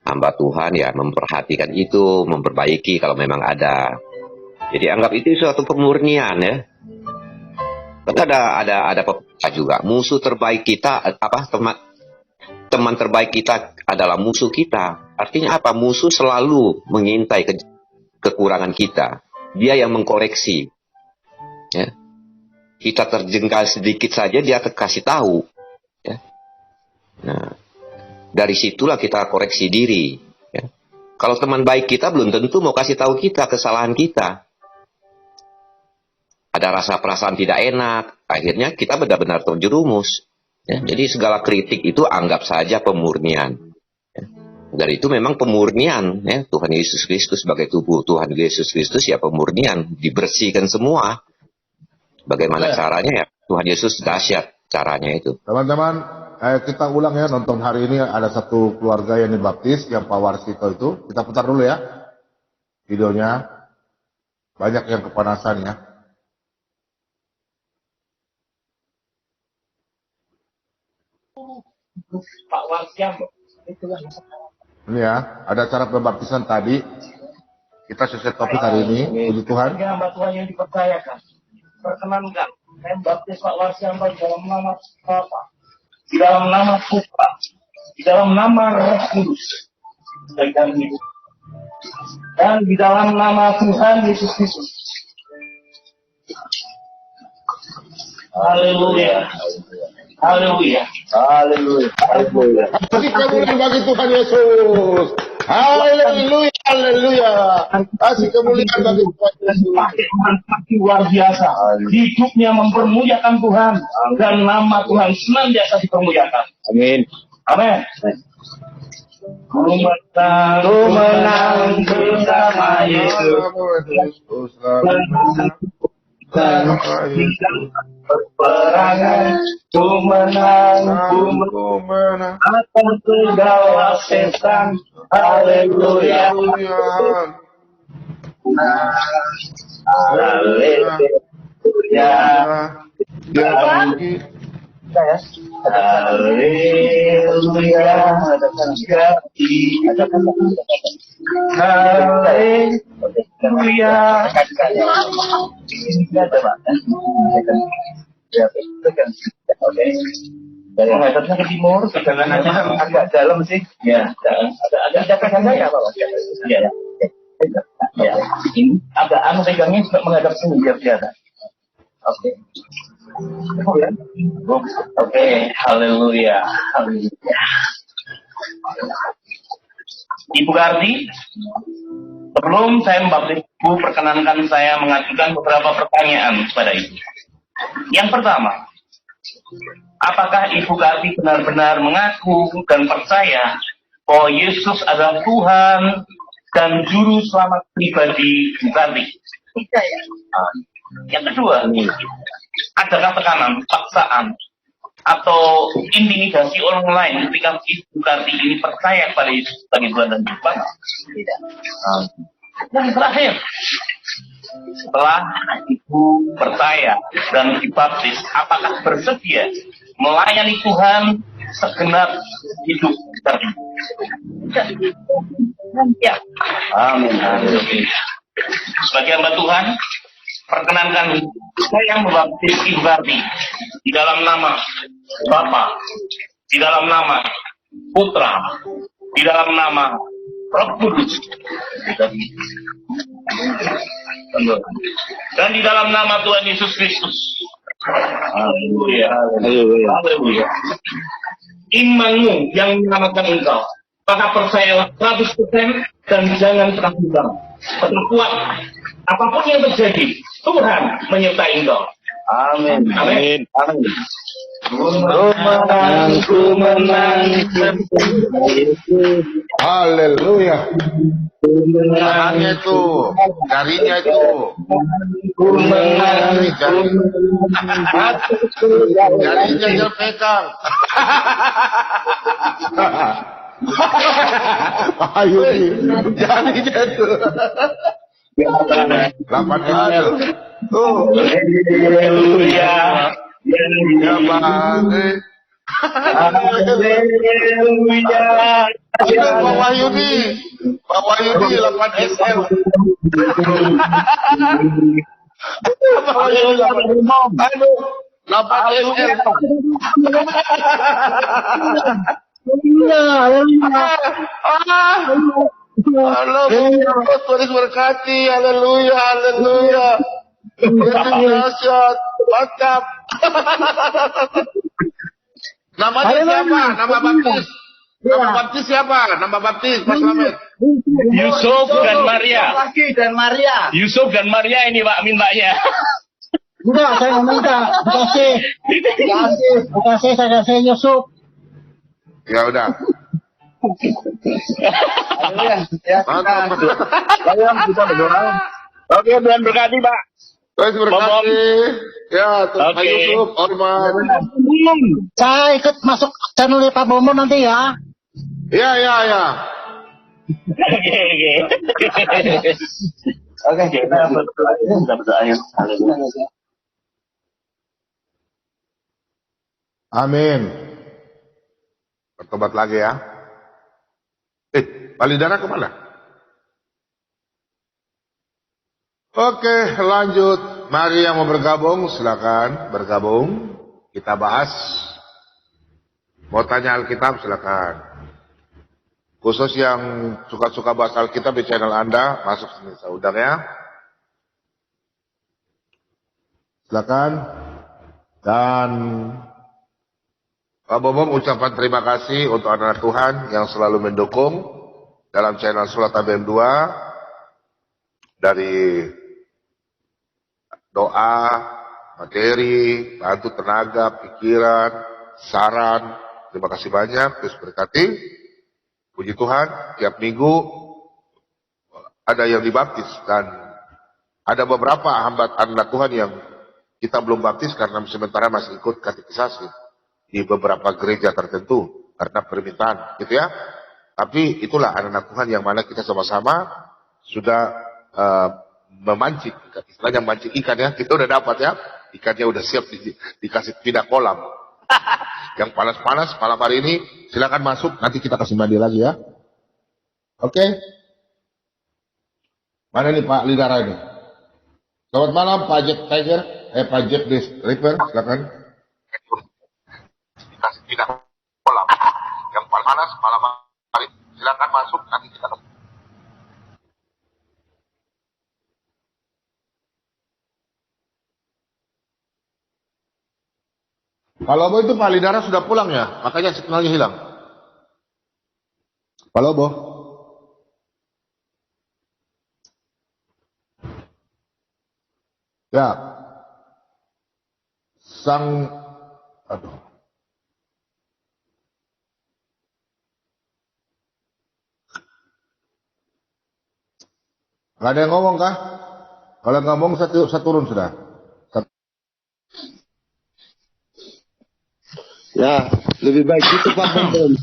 hamba Tuhan ya memperhatikan itu, memperbaiki kalau memang ada. Jadi anggap itu suatu pemurnian ya. Tapi ada pepatah juga, musuh terbaik kita teman terbaik kita adalah musuh kita. Artinya apa? Musuh selalu mengintai kekurangan kita. Dia yang mengkoreksi. Ya. Kita terjengkel sedikit saja dia kasih tahu. Ya. Nah, dari situlah kita koreksi diri. Ya. Kalau teman baik kita belum tentu mau kasih tahu kita kesalahan kita. Ada rasa perasaan tidak enak, akhirnya kita benar-benar terjerumus. Ya, jadi segala kritik itu anggap saja pemurnian. Ya. Dari itu memang pemurnian, ya, Tuhan Yesus Kristus sebagai tubuh Tuhan Yesus Kristus ya pemurnian, dibersihkan semua. Bagaimana caranya ya? Tuhan Yesus dahsyat caranya itu. Teman-teman, kita ulang ya, nonton hari ini ada satu keluarga yang dibaptis, yang Pak Warsito itu. Kita putar dulu ya videonya. Banyak yang kepanasan ya. Pak Warsiam. Ini ya, ada cara pembaptisan tadi. Kita selesai topik hari ini, puji Tuhan. Tiga hamba Tuhan yang dipercayakan. Perkenankan, saya baptis Pak Warsiam di dalam nama Bapa, di dalam nama Putra, di dalam nama Roh Kudus, dan di dalam nama Tuhan Yesus Kristus. Haleluya. Haleluya. Haleluya. Haleluya. Kasih kemuliaan bagi Tuhan Yesus. Haleluya. Haleluya. Kasih kemuliaan bagi Tuhan Yesus. Pakai manfaat luar biasa. Hidupnya mempermuliakan Tuhan. Dan nama Tuhan senantiasa dipermuliakan. Amin. Amin. Ku menang bersama Yesus. Dan peperangan ku menang atas segala setan. Haleluya. Haleluya. Haleluya. Haleluya. Oke. Dari menghadapnya ke timur, jangan agak dalam sih. Ya, ada jakarta saya apa Pak? Ya. Ya. Ini agak pegangnya juga menghadap sini biar kelihatan. Oke. Oke, haleluya. Haleluya. Ibu Karti, sebelum saya membaptis Ibu, perkenankan saya mengajukan beberapa pertanyaan kepada Ibu. Yang pertama, apakah Ibu Karti benar-benar mengaku dan percaya bahwa Yesus adalah Tuhan dan Juru Selamat pribadi Ibu Karti? Percaya. Yang kedua, adakah tekanan, paksaan, atau intimidasi orang lain ketika Ibu Karti ini percaya kepada Yesus sebagai Tuhan dan Juru Selamat? Tidak. Yang terakhir, setelah Ibu percaya dan dibaptis, apakah bersedia melayani Tuhan segenap hidup tadi. Ya. Amin. Sebagai hamba Tuhan, perkenankan saya membaptis Ibrahim di dalam nama Bapa, di dalam nama Putra, di dalam nama Roh Kudus, dan di dalam nama Tuhan Yesus Kristus. Haleluya. Haleluya. Imanmu yang menyelamatkan engkau, maka percayalah 100% dan jangan pernah bimbang. Perkuat apapun yang terjadi, Tuhan menyertai engkau. Amin. Amin. Amin. Ku menang, Haleluya. Tangannya itu, jarinya itu. Jarinya yang pegang. Ayo nih, jarinya itu. 8 kali. Tuh. Haleluya. Ya bang. Haleluya. Itu Pak Wahyudi. Pak Wahyudi 8 SL. Pak Wahyudi 8 SL. Haleluya. Tuhan berkati. Haleluya. Haleluya. Dahsyat. Mantap. Namanya siapa? Nama baptis. Nama baptis siapa? Nama baptis Mas Slamet. Yusuf dan Maria. Maria. Yusuf dan Maria ini Pak mintanya. Enggak, saya nggak minta. Dikasih, saya kasih Yusuf. Ya udah. Mantap. Kita berdoa. Oke, Tuhan berkati, Pak. Tuhan berkati. Ya, Pak Yusuf, hormat. Saya ikut masuk channel Pak Bomo nanti ya. Ya. Oke, kita berdoa ya. Amin. Bertobat lagi ya. Palidara kemana? Oke, lanjut. Mari yang mau bergabung, silakan bergabung. Kita bahas. Mau tanya Alkitab, silakan. Khusus yang suka-suka bahas Alkitab di channel Anda, masuk sini, saya undang ya. Silakan. Dan Pak Bomom ucapan terima kasih untuk anak Tuhan yang selalu mendukung dalam channel Surat ABM 2 dari doa, materi, bantu tenaga, pikiran, saran. Terima kasih banyak, terus berkati. Puji Tuhan, tiap minggu ada yang dibaptis dan ada beberapa hamba anak Tuhan yang kita belum baptis karena sementara masih ikut katekisasi di beberapa gereja tertentu karena permintaan, gitu ya. Tapi itulah anak-anak Tuhan yang mana kita sama-sama sudah memancing, istilahnya mancing ikan ya, kita udah dapat ya, ikannya udah siap dikasih pindah kolam. Yang panas-panas malam hari ini silakan masuk, nanti kita kasih mandi lagi ya. Oke. Mana nih Pak Lidara ini? Selamat malam Pak Jack Tiger, Pak Jack Ripper, silakan. Dikasih pindah kolam. Yang panas malam hari silakan masuk, nanti kita kasih. Pak Lobo itu Pak Lidara sudah pulang ya, makanya signalnya hilang. Pak Lobo. Ya. Aduh. Gak ada yang ngomong kah? Kalau nggak ngomong saya turun sudah. Ya, lebih baik itu Pak Bom.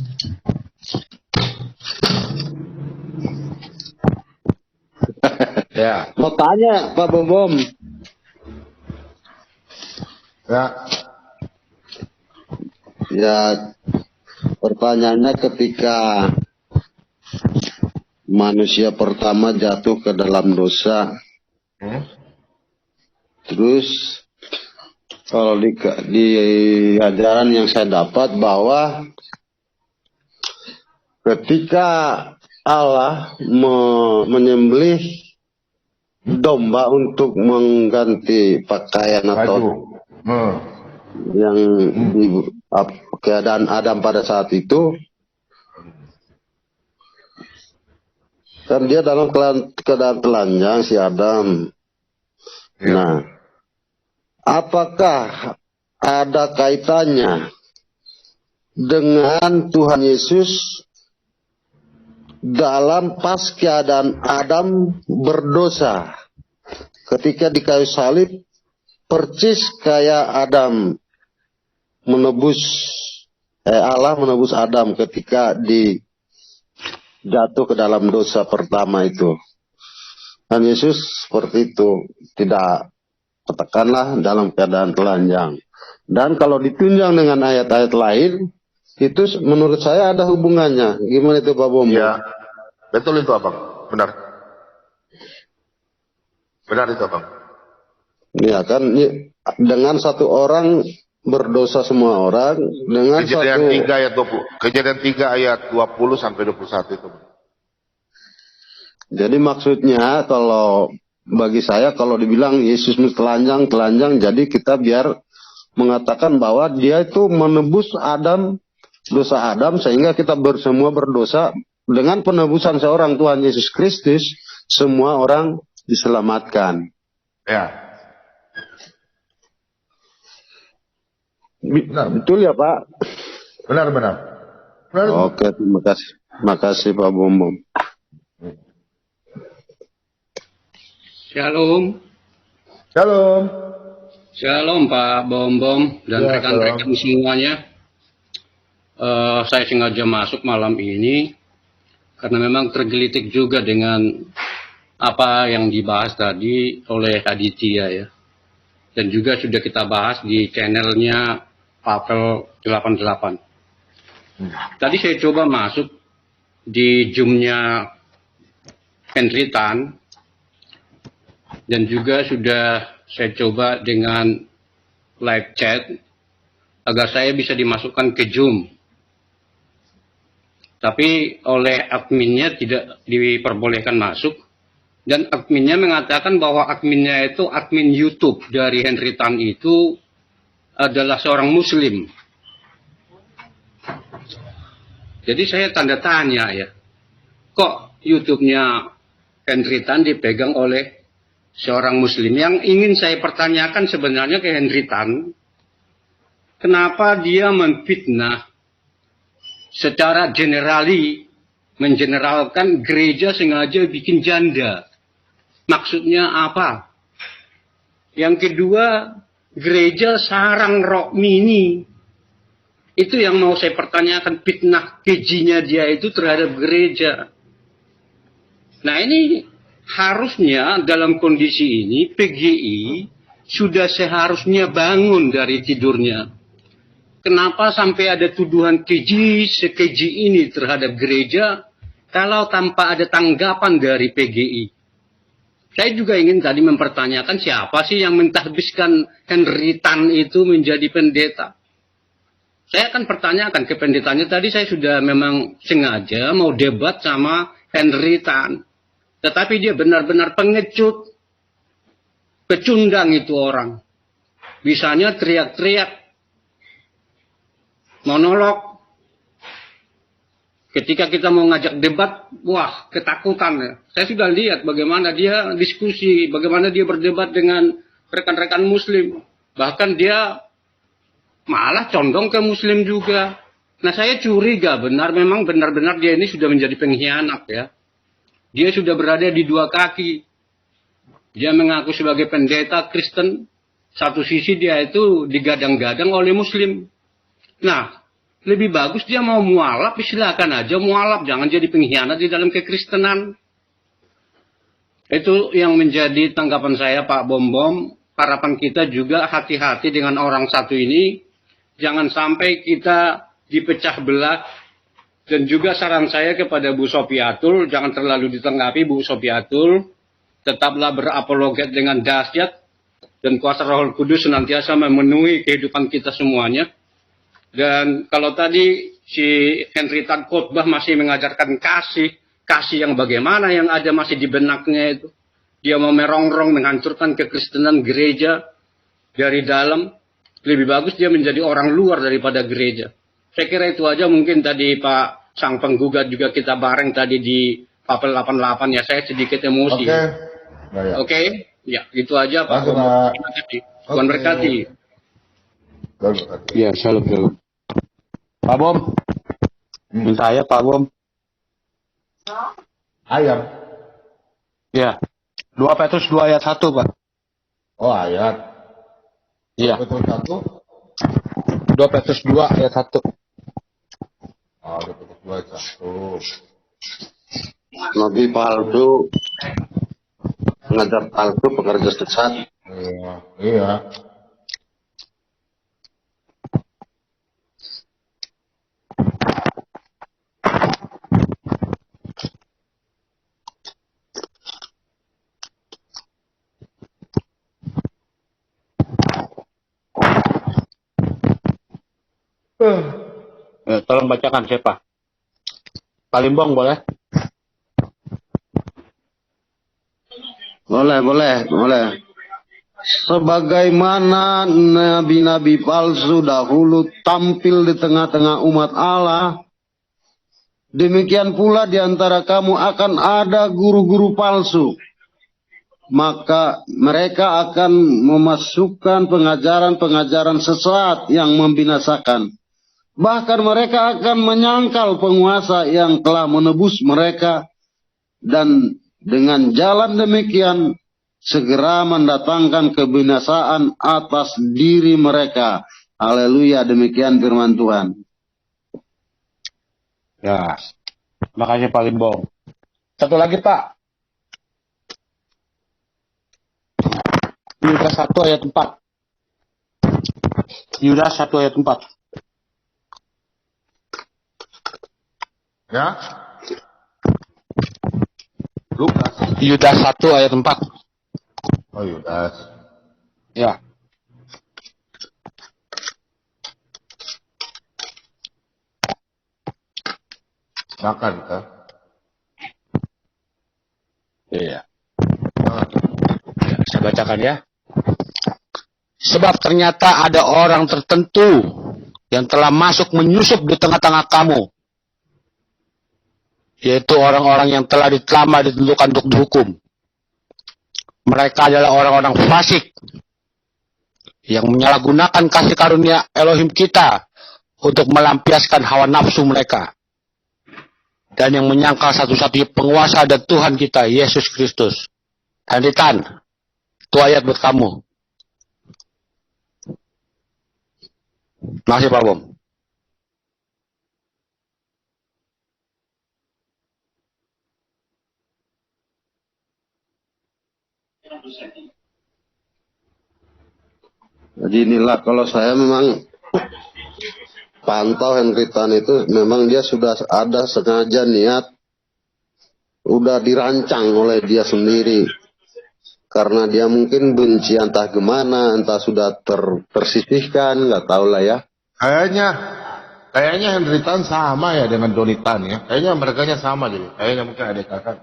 Ya. Mau tanya Pak Bom. Ya. Ya, pertanyaannya ketika manusia pertama jatuh ke dalam dosa, terus kalau di ajaran yang saya dapat bahwa ketika Allah menyembelih domba untuk mengganti pakaian atau yang di keadaan Adam pada saat itu, kan dia dalam keadaan telanjang si Adam. Nah, apakah ada kaitannya dengan Tuhan Yesus dalam pas keadaan Adam berdosa ketika di kayu salib, percis kayak Adam Allah menebus Adam ketika jatuh ke dalam dosa pertama itu. Dan Yesus seperti itu, tidak, katakanlah dalam keadaan telanjang. Dan kalau ditunjang dengan ayat-ayat lain, itu menurut saya ada hubungannya. Gimana itu Pak Bom? Ya, betul itu Abang, benar. Benar itu Abang. Ya kan, dengan satu orang berdosa semua orang, dengan Kejadian satu 3 ayat 20, Kejadian 3 ayat 20 sampai 21 itu. Jadi maksudnya kalau bagi saya kalau dibilang Yesus telanjang, jadi kita biar mengatakan bahwa dia itu menebus dosa Adam sehingga kita semua berdosa. Dengan penebusan seorang Tuhan Yesus Kristus, semua orang diselamatkan. Ya. Betul ya Pak? Benar. Oke, terima kasih. Terima kasih Pak Bom. Shalom. Shalom Pak Bom dan rekan-rekan semuanya. Saya sengaja masuk malam ini karena memang tergelitik juga dengan apa yang dibahas tadi oleh Aditya ya. Dan juga sudah kita bahas di channelnya Papel 88. Tadi saya coba masuk di Zoom-nya Henry Tan. Dan juga sudah saya coba dengan live chat agar saya bisa dimasukkan ke Zoom. Tapi oleh adminnya tidak diperbolehkan masuk. Dan adminnya mengatakan bahwa adminnya itu admin YouTube dari Henry Tan itu adalah seorang Muslim. Jadi saya tanda tanya ya. Kok YouTube-nya Henry Tan dipegang oleh seorang Muslim? Yang ingin saya pertanyakan sebenarnya ke Henry Tan, kenapa dia memfitnah secara mengeneralkan gereja sengaja bikin janda? Maksudnya apa? Yang kedua, gereja sarang rok mini. Itu yang mau saya pertanyakan, fitnah kejinya dia itu terhadap gereja. Nah ini harusnya dalam kondisi ini PGI sudah seharusnya bangun dari tidurnya. Kenapa sampai ada tuduhan keji sekeji ini terhadap gereja kalau tanpa ada tanggapan dari PGI? Saya juga ingin tadi mempertanyakan siapa sih yang mentahbiskan Henry Tan itu menjadi pendeta. Saya akan pertanyakan ke pendetanya. Tadi saya sudah memang sengaja mau debat sama Henry Tan. Tetapi dia benar-benar pengecut. Pecundang itu orang. Bisanya teriak-teriak. Monolog. Ketika kita mau ngajak debat, wah ketakutan. Saya sudah lihat bagaimana dia diskusi, bagaimana dia berdebat dengan rekan-rekan Muslim. Bahkan dia malah condong ke Muslim juga. Nah saya curiga memang benar-benar dia ini sudah menjadi pengkhianat ya. Dia sudah berada di dua kaki. Dia mengaku sebagai pendeta Kristen. Satu sisi dia itu digadang-gadang oleh Muslim. Nah, lebih bagus dia mau mualaf, silakan aja mualaf. Jangan jadi pengkhianat di dalam kekristenan. Itu yang menjadi tanggapan saya Pak Bom. Harapan kita juga hati-hati dengan orang satu ini. Jangan sampai kita dipecah belah. Dan juga saran saya kepada Bu Sofiatul, jangan terlalu ditanggapi Bu Sofiatul, tetaplah berapologet dengan dahsyat, dan kuasa Roh Kudus senantiasa memenuhi kehidupan kita semuanya. Dan kalau tadi si Henry Tan khotbah masih mengajarkan kasih yang bagaimana yang ada masih di benaknya itu. Dia mau merongrong menghancurkan kekristenan gereja dari dalam. Lebih bagus dia menjadi orang luar daripada gereja. Saya kira itu aja, mungkin tadi Pak sang penggugat juga kita bareng tadi di Papel 88 ya, saya sedikit emosi. Oke. Ya, itu aja Pak. Terima kasih. Tuhan berkati. Ya, shalom. Pak Bom. Minta ayat Pak Bom. Ayam. Ya. 2 Petrus 2 ayat 1, Pak. Oh, ayat. Iya. Betul 1. 2 Petrus 2 ayat 1. Oh, 2 Petrus 2 ayat 1. Nabi palsu, pengajar palsu, pekerja sesat. Iya. Tolong bacakan siapa? Pak Limbong boleh? Boleh. Sebagaimana nabi-nabi palsu dahulu tampil di tengah-tengah umat Allah, demikian pula di antara kamu akan ada guru-guru palsu. Maka mereka akan memasukkan pengajaran-pengajaran sesat yang membinasakan. Bahkan mereka akan menyangkal penguasa yang telah menebus mereka, dan dengan jalan demikian segera mendatangkan kebinasaan atas diri mereka. Haleluya, demikian firman Tuhan. Ya, makasih Pak Limbong. Satu lagi Pak. Yudas 1 ayat 4. Yudas 1 ayat 4. Ya. Lukas. Yudas 1 ayat 4. Oh, Yudas. Ya. Makan kah? Iya. Ya, saya bacakan ya. Sebab ternyata ada orang tertentu yang telah masuk menyusup di tengah-tengah kamu, yaitu orang-orang yang telah lama ditentukan untuk dihukum. Mereka adalah orang-orang fasik yang menyalahgunakan kasih karunia Elohim kita untuk melampiaskan hawa nafsu mereka, dan yang menyangkal satu-satunya penguasa dan Tuhan kita, Yesus Kristus. Henry Tan, itu ayat buat kamu. Makasih Pak Bom. Jadi inilah, kalau saya memang pantau Henry Tan itu, memang dia sudah ada sengaja niat, udah dirancang oleh dia sendiri. Karena dia mungkin benci entah gimana, entah sudah tersisihkan, nggak tahu lah ya. Kayaknya Henry Tan sama ya dengan Donny Tan ya. Kayaknya mereka sama jadi. Kayaknya mungkin adik kakak.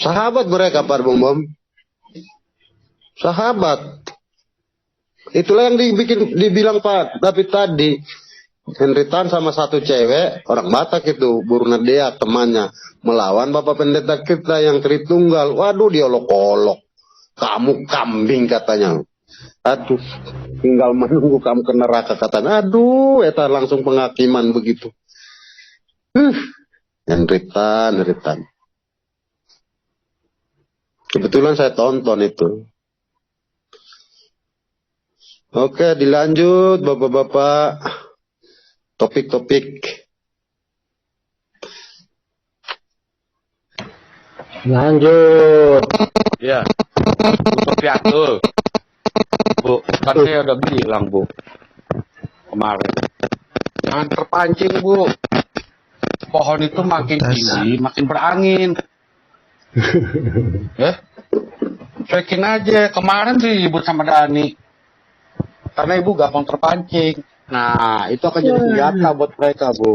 Sahabat mereka Pak Bom. Sahabat. Itulah yang dibilang Pak David tadi. Henry Tan sama satu cewek, orang Batak itu, Burnadea temannya, melawan Bapak Pendeta kita yang Tritunggal. Waduh, dia olok-olok. Kamu kambing katanya. Aduh, tinggal menunggu kamu ke neraka katanya. Aduh, eta langsung penghakiman begitu. Henry Tan. Kebetulan saya tonton itu. Oke, dilanjut Bapak-bapak. Topik-topik. Lanjut. Ya. Bu Sofiatul. Bu, kan saya udah bilang Bu kemarin. Ya. Jangan terpancing, Bu. Pohon itu makin tinggi, makin berangin. Ya, cuekin aja. Kemarin ribut sama Dani. Karena Ibu gampang terpancing. Nah, itu akan jadi senjata buat mereka, Bu.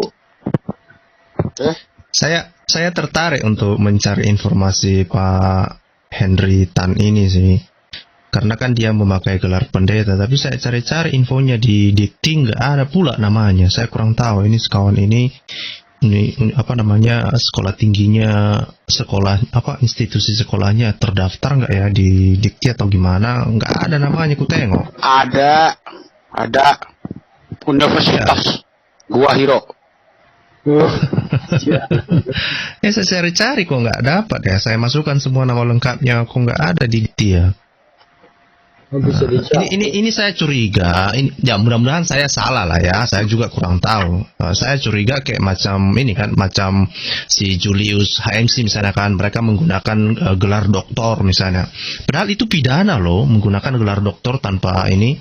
Saya tertarik untuk mencari informasi Pak Henry Tan ini sih. Karena kan dia memakai gelar pendeta, tapi saya cari-cari infonya di Dikti nggak ada pula namanya. Saya kurang tahu ini sekawan ini apa namanya, sekolah tingginya, sekolah apa, institusi sekolahnya terdaftar nggak ya di Dikti atau gimana? Nggak ada namanya, ku tengok. Ada Universitas Gua Hiro. Saya cari-cari kok nggak dapat ya. Saya masukkan semua nama lengkapnya, kok nggak ada di Dikti ya. Ini saya curiga. Ini, ya mudah-mudahan saya salah lah ya. Saya juga kurang tahu. Saya curiga kayak macam ini kan, macam si Julius HMC misalnya kan, mereka menggunakan gelar doktor misalnya. Padahal itu pidana loh, menggunakan gelar doktor tanpa ini,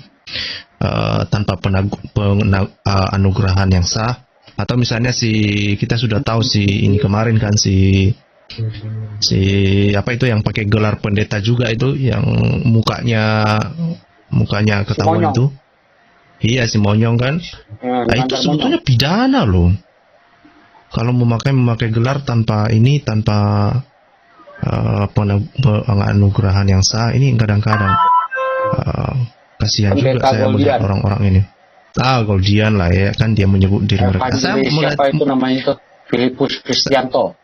tanpa penganugerahan yang sah. Atau misalnya kita sudah tahu ini kemarin kan si apa itu yang pakai gelar pendeta juga itu, yang mukanya ketahuan itu. Iya, si Monyong kan. Nah, itu sebetulnya pidana loh. Kalau memakai gelar tanpa penganugerahan yang sah, ini kadang-kadang kasihan juga saya melihat orang-orang ini. Goldian lah ya kan, dia menyebut diri mereka. Siapa itu namanya itu? Filipus Kristianto.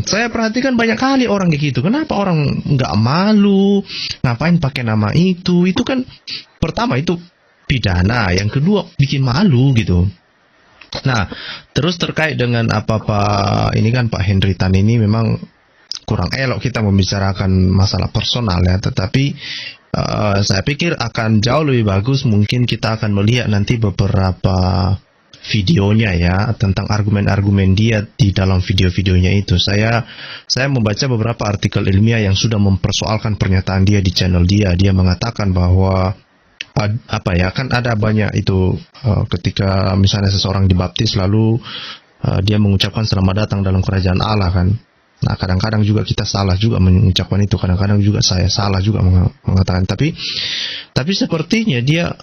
Saya perhatikan banyak kali orang kayak gitu. Kenapa orang nggak malu? Ngapain pakai nama itu? Itu kan pertama itu pidana, yang kedua bikin malu gitu. Nah, terus terkait dengan apa-apa ini kan Pak Henry Tan ini memang kurang elok kita membicarakan masalah personal ya, tetapi saya pikir akan jauh lebih bagus mungkin kita akan melihat nanti beberapa videonya ya, tentang argumen-argumen dia di dalam video-videonya itu. Saya membaca beberapa artikel ilmiah yang sudah mempersoalkan pernyataan dia di channel dia. Dia mengatakan bahwa kan ada banyak itu ketika misalnya seseorang dibaptis lalu dia mengucapkan selamat datang dalam kerajaan Allah kan. Nah, kadang-kadang juga kita salah juga mengucapkan itu, kadang-kadang juga saya salah juga mengatakan. Tapi sepertinya dia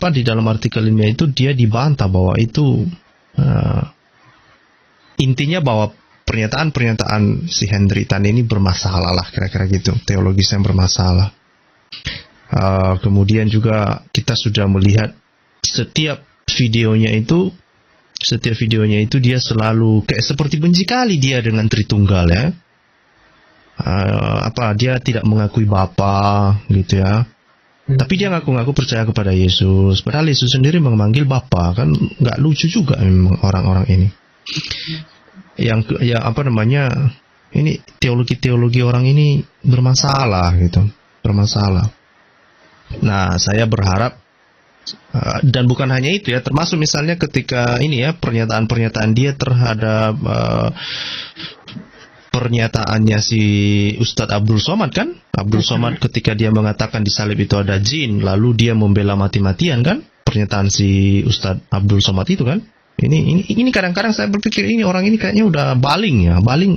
di dalam artikel ilmiah itu dia dibantah bahwa itu intinya bahwa pernyataan si Henry Tan ini bermasalah lah, kira-kira gitu, teologis yang bermasalah. Kemudian juga kita sudah melihat setiap videonya itu dia selalu kayak seperti benci kali dia dengan Tritunggal ya. Dia tidak mengakui Bapa gitu ya. Tapi dia ngaku-ngaku percaya kepada Yesus. Padahal Yesus sendiri memanggil Bapa, kan nggak lucu juga memang orang-orang ini. Ini teologi orang ini bermasalah gitu, bermasalah. Nah, saya berharap dan bukan hanya itu ya, termasuk misalnya ketika ini ya pernyataan-pernyataan dia terhadap pernyataannya si Ustadz Abdul Somad kan, Abdul Somad ketika dia mengatakan di salib itu ada jin, lalu dia membela mati-matian kan, pernyataan si Ustadz Abdul Somad itu kan. Ini kadang-kadang saya berpikir ini orang ini kayaknya udah baling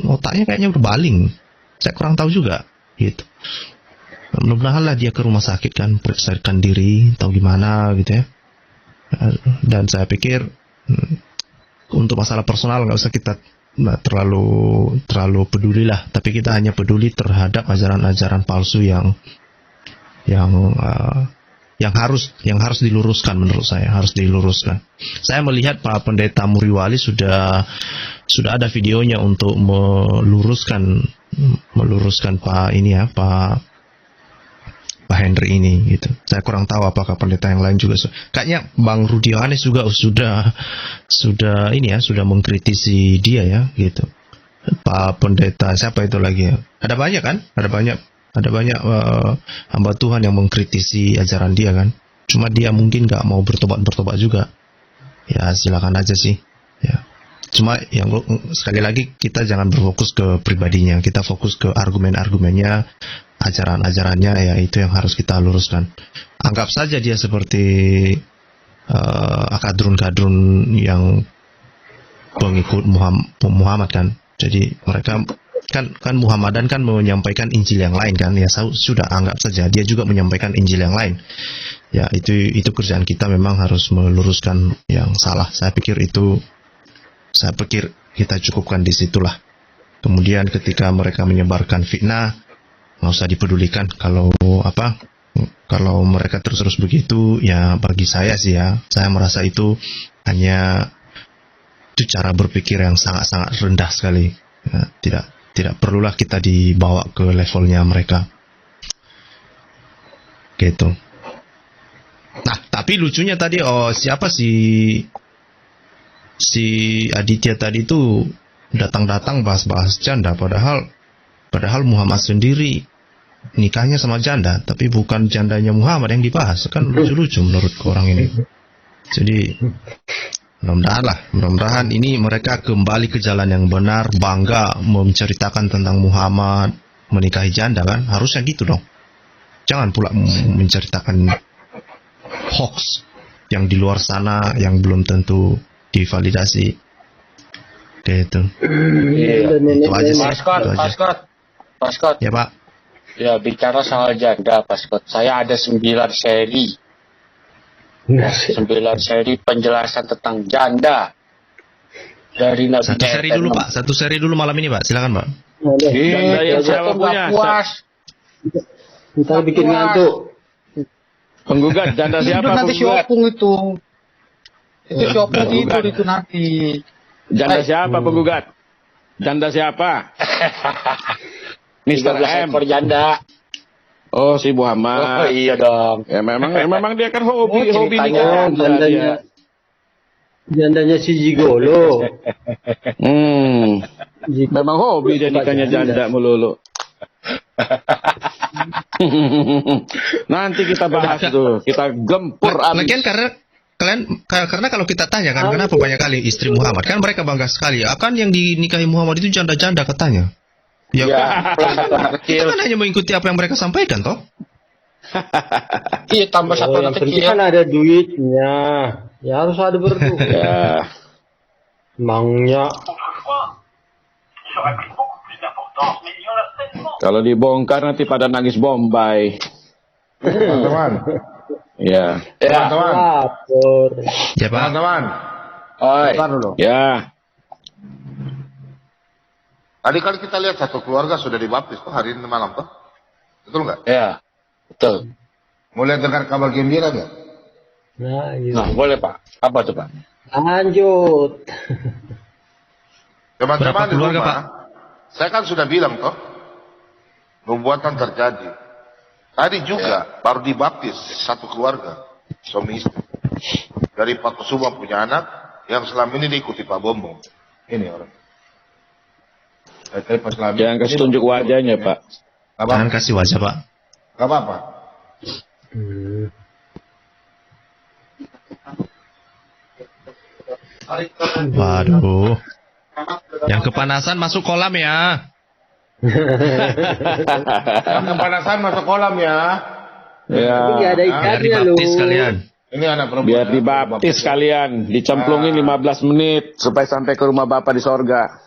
otaknya kayaknya udah baling. Saya kurang tahu juga gitu. Mudah-mudahan lah dia ke rumah sakit kan, periksakan diri atau gimana gitu ya. Dan saya pikir untuk masalah personal nggak usah kita terlalu peduli lah, tapi kita hanya peduli terhadap ajaran-ajaran palsu yang harus diluruskan. Menurut saya harus diluruskan. Saya melihat Pak Pendeta Muriwali sudah ada videonya untuk meluruskan Pak Henry ini gitu. Saya kurang tahu apakah pendeta yang lain juga. Kayaknya Bang Rudi Yohanes juga sudah mengkritisi dia ya gitu. Pak Pendeta siapa itu lagi ya? Ada banyak kan? Ada banyak hamba Tuhan yang mengkritisi ajaran dia kan. Cuma dia mungkin nggak mau bertobat juga. Ya silakan aja sih. Ya. Cuma yang sekali lagi kita jangan berfokus ke pribadinya, kita fokus ke argumen-argumennya, ajaran-ajarannya, ya itu yang harus kita luruskan. Anggap saja dia seperti kadrun-kadrun yang pengikut Muhammad kan. Jadi mereka kan Muhammadan kan menyampaikan Injil yang lain kan, ya sudah anggap saja dia juga menyampaikan Injil yang lain. Ya itu kerjaan kita, memang harus meluruskan yang salah. Saya pikir kita cukupkan di situlah. Kemudian ketika mereka menyebarkan fitnah, nggak usah dipedulikan. Kalau mereka terus begitu, ya bagi saya sih ya, saya merasa itu cara berpikir yang sangat-sangat rendah sekali. Ya, tidak perlulah kita dibawa ke levelnya mereka. Gitu. Nah, tapi lucunya tadi, siapa si Aditya tadi itu datang bahas janda, padahal Muhammad sendiri nikahnya sama janda, tapi bukan jandanya Muhammad yang dibahas. Kan lucu-lucu menurut orang ini. Jadi mudah-mudahan ini mereka kembali ke jalan yang benar, bangga menceritakan tentang Muhammad menikahi janda kan, harusnya gitu dong. Jangan pula menceritakan hoax yang di luar sana yang belum tentu divalidasi. Gitu. Itu aja sih. Pak Scott. Ya Pak. Ya, bicara soal janda, Pak Scott. Saya ada 9 seri. 9 seri penjelasan tentang janda. Dari Nabi Satu seri dulu malam ini, Pak. Silakan, Pak. Janda yang siapa punya? Kita bikin ngantuk. Penggugat, janda siapa nanti penggugat? itu. Itu Opung itu nanti. Janda siapa penggugat? Janda siapa? Mr. M. Janda. Oh, si Muhammad. Oh iya dong. Ya memang dia kan hobi nikah jandanya. Jandanya si Jigolo. Memang hobi dia nikahnya janda melulu. Nanti kita bahas tuh, kita gempur abis. Lagian karena kalau kita tanya kan, kenapa banyak kali istri Muhammad? Kan mereka bangga sekali. Akan yang dinikahi Muhammad itu janda-janda katanya. Ya, kita kan hanya mengikuti apa yang mereka sampaikan, toh? Iya, tambah satu anak kecil. Kan ada duitnya. Ya harus ada berdua. Emangnya. Kalau dibongkar nanti pada nangis Bombay. Teman-teman. Ya. Teman-teman. Ya, Pak. Teman-teman. Bentar dulu. Ya. Tadi kan kita lihat satu keluarga sudah dibaptis tuh hari ini malam tuh. Betul nggak? Ya, betul. Mulai dengar kabar gembira nggak? Nah, boleh Pak. Apa tuh Pak? Lanjut. Teman-teman di keluarga, rumah, Pak? saya kan sudah bilang toh, nubuatan terjadi. Tadi juga baru dibaptis satu keluarga, suami istri. Dari Pak Kusuma punya anak yang selama ini diikuti Pak Bombong. Ini orang. Jangan kasih tunjuk wajahnya, Pak. Jangan kasih wajah, Pak. Gak apa-apa. Waduh. Yang kepanasan masuk kolam ya. Yang kepanasan masuk kolam ya. Ya. Biar dibaptis kalian. Ini anak perempuan. Biar dibaptis kalian, dicemplungin 15 menit supaya sampai ke rumah Bapak di sorga.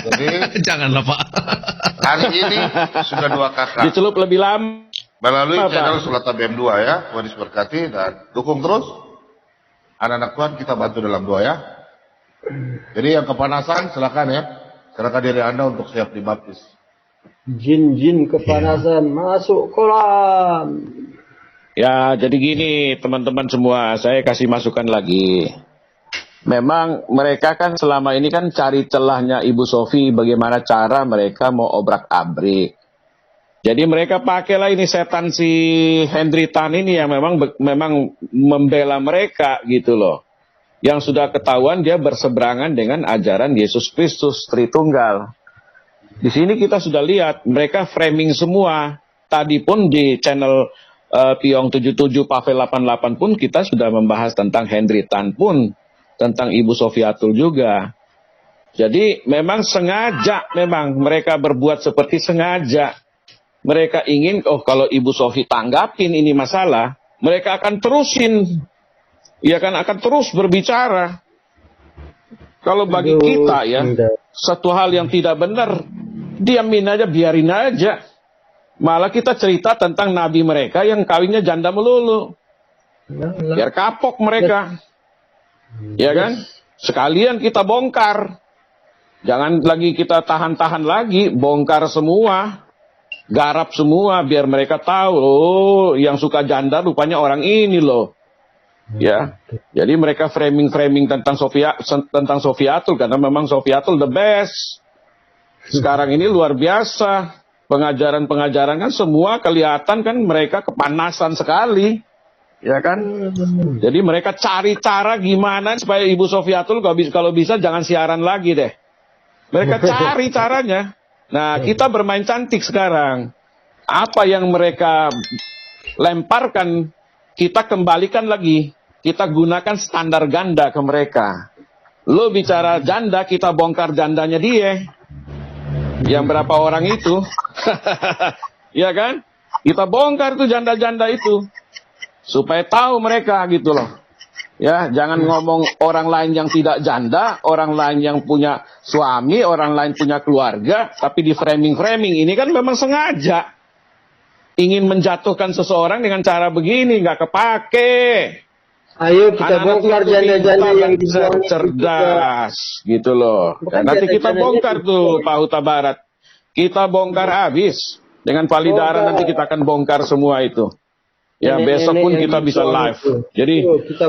Jadi janganlah Pak. Hari ini sudah 2 kakak. Dicelup lebih lama. Melalui channel Sulata BM2 ya. Tuhan Yesus berkati dan dukung terus. Anak-anak Tuhan kita bantu dalam doa ya. Jadi yang kepanasan silakan ya. Serahkan diri Anda untuk siap dibaptis. Jin-jin kepanasan masuk kolam. Ya, jadi gini teman-teman semua, saya kasih masukan lagi. Memang mereka kan selama ini kan cari celahnya Ibu Sofi bagaimana cara mereka mau obrak-abrik. Jadi mereka pakailah ini setan si Henry Tan ini yang memang membela mereka gitu loh. Yang sudah ketahuan dia berseberangan dengan ajaran Yesus Kristus Tritunggal. Di sini kita sudah lihat mereka framing semua. Tadi pun di channel Piong 77 Pavel 88 pun kita sudah membahas tentang Henry Tan pun. Tentang Ibu Sofiatul juga. Jadi memang sengaja memang mereka berbuat seperti sengaja. Mereka ingin, kalau Ibu Sofi tanggapin ini masalah, mereka akan terusin ya kan akan terus berbicara. Kalau bagi kita ya, satu hal yang tidak benar, diamin aja, biarin aja. Malah kita cerita tentang nabi mereka yang kawinnya janda melulu. Biar kapok mereka. Ya kan? Sekalian kita bongkar. Jangan lagi kita tahan-tahan lagi, bongkar semua. Garap semua biar mereka tahu, oh, yang suka janda rupanya orang ini loh. Ya, jadi mereka framing tentang Sofiatul karena memang Sofiatul the best. Sekarang ini luar biasa, pengajaran kan semua kelihatan kan mereka kepanasan sekali, ya kan? Jadi mereka cari cara gimana supaya Ibu Sofiatul kalau bisa jangan siaran lagi deh. Mereka cari caranya. Nah, kita bermain cantik sekarang. Apa yang mereka lemparkan, kita kembalikan lagi. Kita gunakan standar ganda ke mereka. Lo bicara janda, kita bongkar jandanya dia. Yang berapa orang itu. Ya kan? Kita bongkar tuh janda-janda itu. Supaya tahu mereka gitu loh. Ya, jangan ngomong orang lain yang tidak janda, orang lain yang punya suami, orang lain punya keluarga, tapi di framing. Ini kan memang sengaja. Ingin menjatuhkan seseorang dengan cara begini, nggak kepake. Ayo kita bongkar janda-janda yang bisa cerdas, gitu loh. Nanti kita bongkar tuh Pak Huta Barat. Kita bongkar habis. Dengan Palidara nanti kita akan bongkar semua itu. Ya, besok pun kita bisa live. Jadi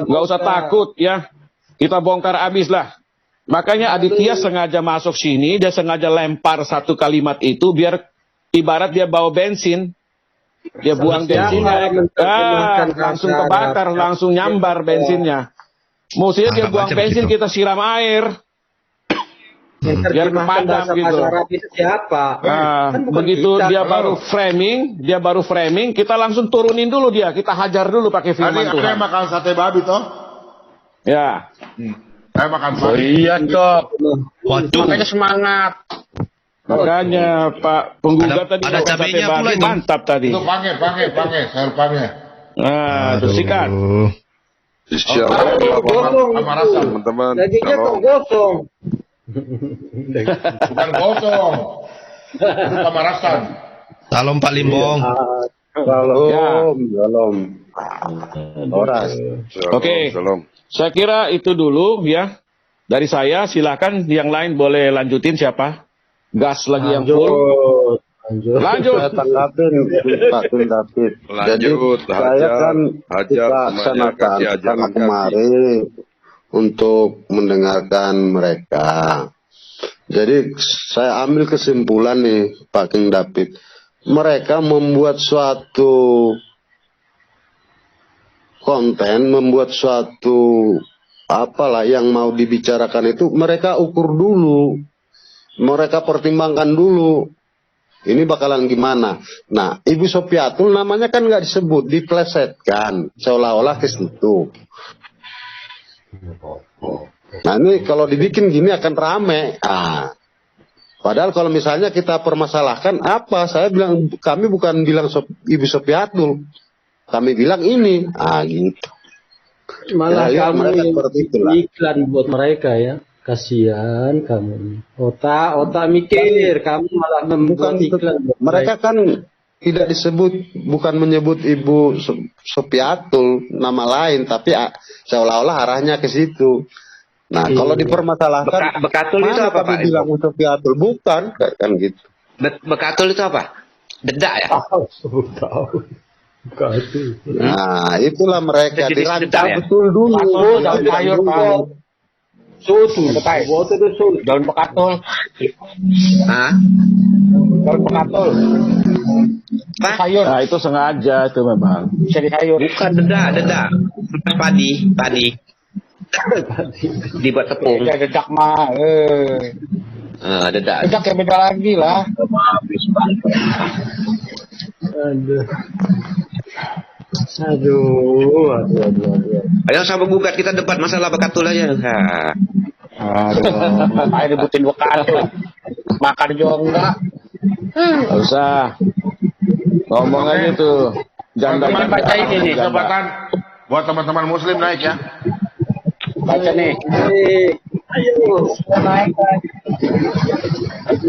nggak usah takut ya. Kita bongkar habis lah. Makanya Aditya sengaja masuk sini, dia sengaja lempar satu kalimat itu biar ibarat dia bawa bensin. Dia buang bensinnya, langsung kebakar, langsung nyambar bensinnya. Mestinya dia buang bensin, kita siram air. Biar kepadam gitu. Siapa? Begitu dia baru framing, kita langsung turunin dulu dia, kita hajar dulu pakai firman Tuhan. Saya makan sate babi toh? Ya. Saya makan Oh sate. iya toh. Waduh. Makanya semangat. Makanya Pak penggugat tadi ada makan cabenya sate babi pula itu. mantap tadi. Itu pange, sayur pange. Nah, bersihkan. Gosong Sama rasa. Teman-teman, dagingnya kok gosong. Bukan gosong. Itu pamarasan. Salam Pak Limbong. Shalom. Horas. Oke. Saya kira itu dulu ya. Dari saya, silakan yang lain boleh lanjutin siapa? Gas lagi yang full. Lanjut. Saya tanggapin Pak Tun David. Jadi saya kan kita laksanakan karena kemarin untuk mendengarkan mereka. Jadi saya ambil kesimpulan nih Pak King David. Mereka membuat suatu konten, membuat suatu apalah yang mau dibicarakan itu mereka ukur dulu. Mereka pertimbangkan dulu. Ini bakalan gimana? Nah, Ibu Sofiatul namanya kan nggak disebut, diplesetkan. Seolah-olah ke situ. Nah, ini kalau dibikin gini akan rame. Padahal kalau misalnya kita permasalahkan apa? Saya bilang, kami bukan bilang Ibu Sofiatul. Kami bilang ini. Gitu. Malah Ya, kamu mereka seperti itulah. iklan buat mereka ya. Kasihan kamu. Otak mikir, kamu malah membuat iklan. Buat Mereka kan tidak disebut, bukan menyebut Ibu Sofiatul nama lain, tapi seolah-olah arahnya ke situ. Nah, kalau dipermasalahkan, Bekatul itu mana apa, kami Pak? bilang Sofiatul? Bukan, kan gitu. Bekatul itu apa? Dedak ya? Tahu. Nah, itulah mereka Jadi dirancang sedap ya? betul dulu. Daun sayur, Pak. Susu, buat itu susu. Daun pekatul. Hah? Daun pekatul. Apa? Sayur. Nah, itu sengaja itu memang. Bisa di sayur. Bukan dedak. Padi. Dibuat tepung. Ya, dedak mah. Dedak. Dedak yang beda lagi lah. Aduh. Ayo sama gugat kita debat masalah bekatul aja. Aduh. Ayo dibutin bekatul. Makan juga enggak. Nggak usah. Ngomong aja tuh. Janda Teman-teman, baca ini nih, kesempatan Buat teman-teman muslim naik ya. Baca nih. Ayo, naik.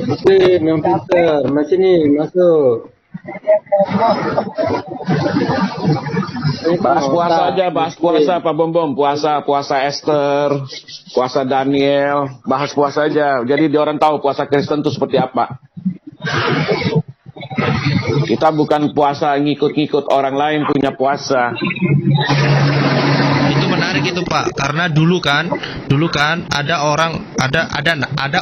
Muslim yang pintar, masih nih, masuk. Bahas puasa aja, bahas puasa Pak Bom. Puasa Esther, puasa Daniel, bahas puasa aja. Jadi dia orang tahu puasa Kristen itu seperti apa. Kita bukan puasa ngikut-ngikut orang lain punya puasa. Itu menarik itu Pak, karena dulu kan ada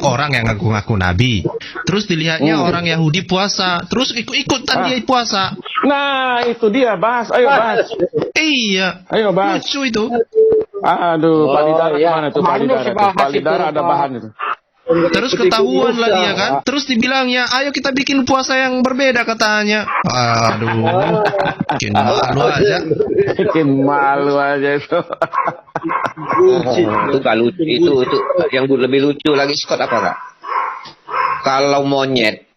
orang yang ngaku-ngaku nabi. Terus dilihatnya orang Yahudi puasa, terus ikut-ikutan dia puasa. Nah, itu dia, bahas. Ayo bahas. Iya. Ayo bahas. Lucu itu. Aduh, Pak Lidara mana tuh Pak Lidara? Pak Lidara ada bahan itu. Terus ketahuan lah dia kan. Terus dibilangnya, ayo kita bikin puasa yang berbeda katanya. Aduh, bikin malu aja. Bikin malu aja itu. Itu gak lucu. Itu yang lebih lucu lagi Scott apa enggak? Kalau monyet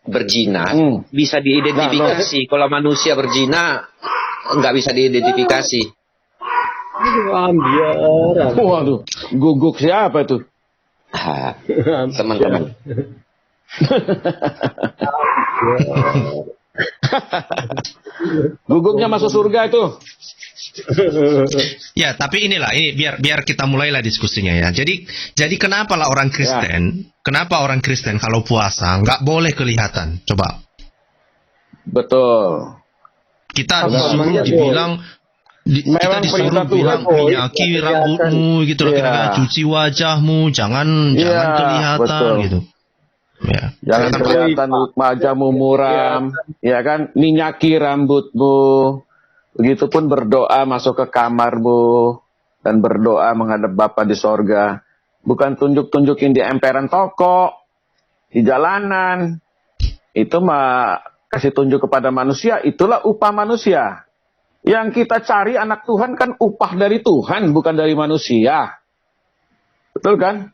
berzina bisa diidentifikasi. Kalau manusia berzina nggak bisa diidentifikasi. Waduh, guguk siapa tuh? Teman-teman. Guguknya masuk surga itu. Ya, tapi ini biar kita mulailah diskusinya ya. Jadi kenapa lah orang Kristen? Kenapa orang Kristen kalau puasa nggak boleh kelihatan? Coba. Betul. Kita disuruh dibilang kita disuruh bilang minyaki rambutmu gitu loh, kira-kira cuci wajahmu, jangan kelihatan betul. gitu. Ya. Jangan kelihatan wajahmu muram, ya kan? Minyaki rambutmu. Begitupun berdoa masuk ke kamarmu dan berdoa menghadap Bapa di sorga. Bukan tunjuk-tunjukin di emperan toko, di jalanan. Itu mah kasih tunjuk kepada manusia, itulah upah manusia. Yang kita cari anak Tuhan kan upah dari Tuhan, bukan dari manusia. Betul kan?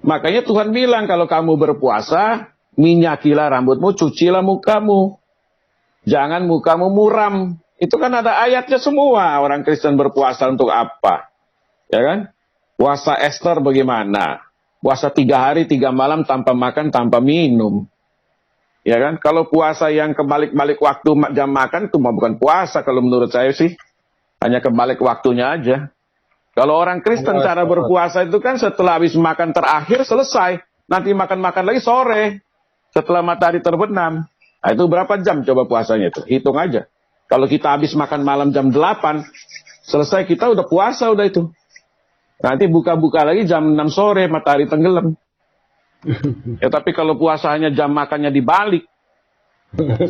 Makanya Tuhan bilang kalau kamu berpuasa, minyakilah rambutmu, cucilah mukamu. Jangan mukamu muram. Itu kan ada ayatnya semua. Orang Kristen berpuasa untuk apa? Ya kan? Puasa Esther bagaimana? Puasa 3 hari 3 malam tanpa makan, tanpa minum. Ya kan? Kalau puasa yang kebalik-balik waktu jam makan itu mah bukan puasa kalau menurut saya sih. Hanya kebalik waktunya aja. Kalau orang Kristen cara berpuasa itu kan setelah habis makan terakhir selesai. Nanti makan-makan lagi sore. Setelah matahari terbenam. Nah, itu berapa jam coba puasanya itu? Hitung aja. Kalau kita habis makan malam jam 8, selesai kita udah puasa udah itu. Nanti buka-buka lagi jam 6 sore matahari tenggelam. Ya tapi kalau puasanya jam makannya dibalik,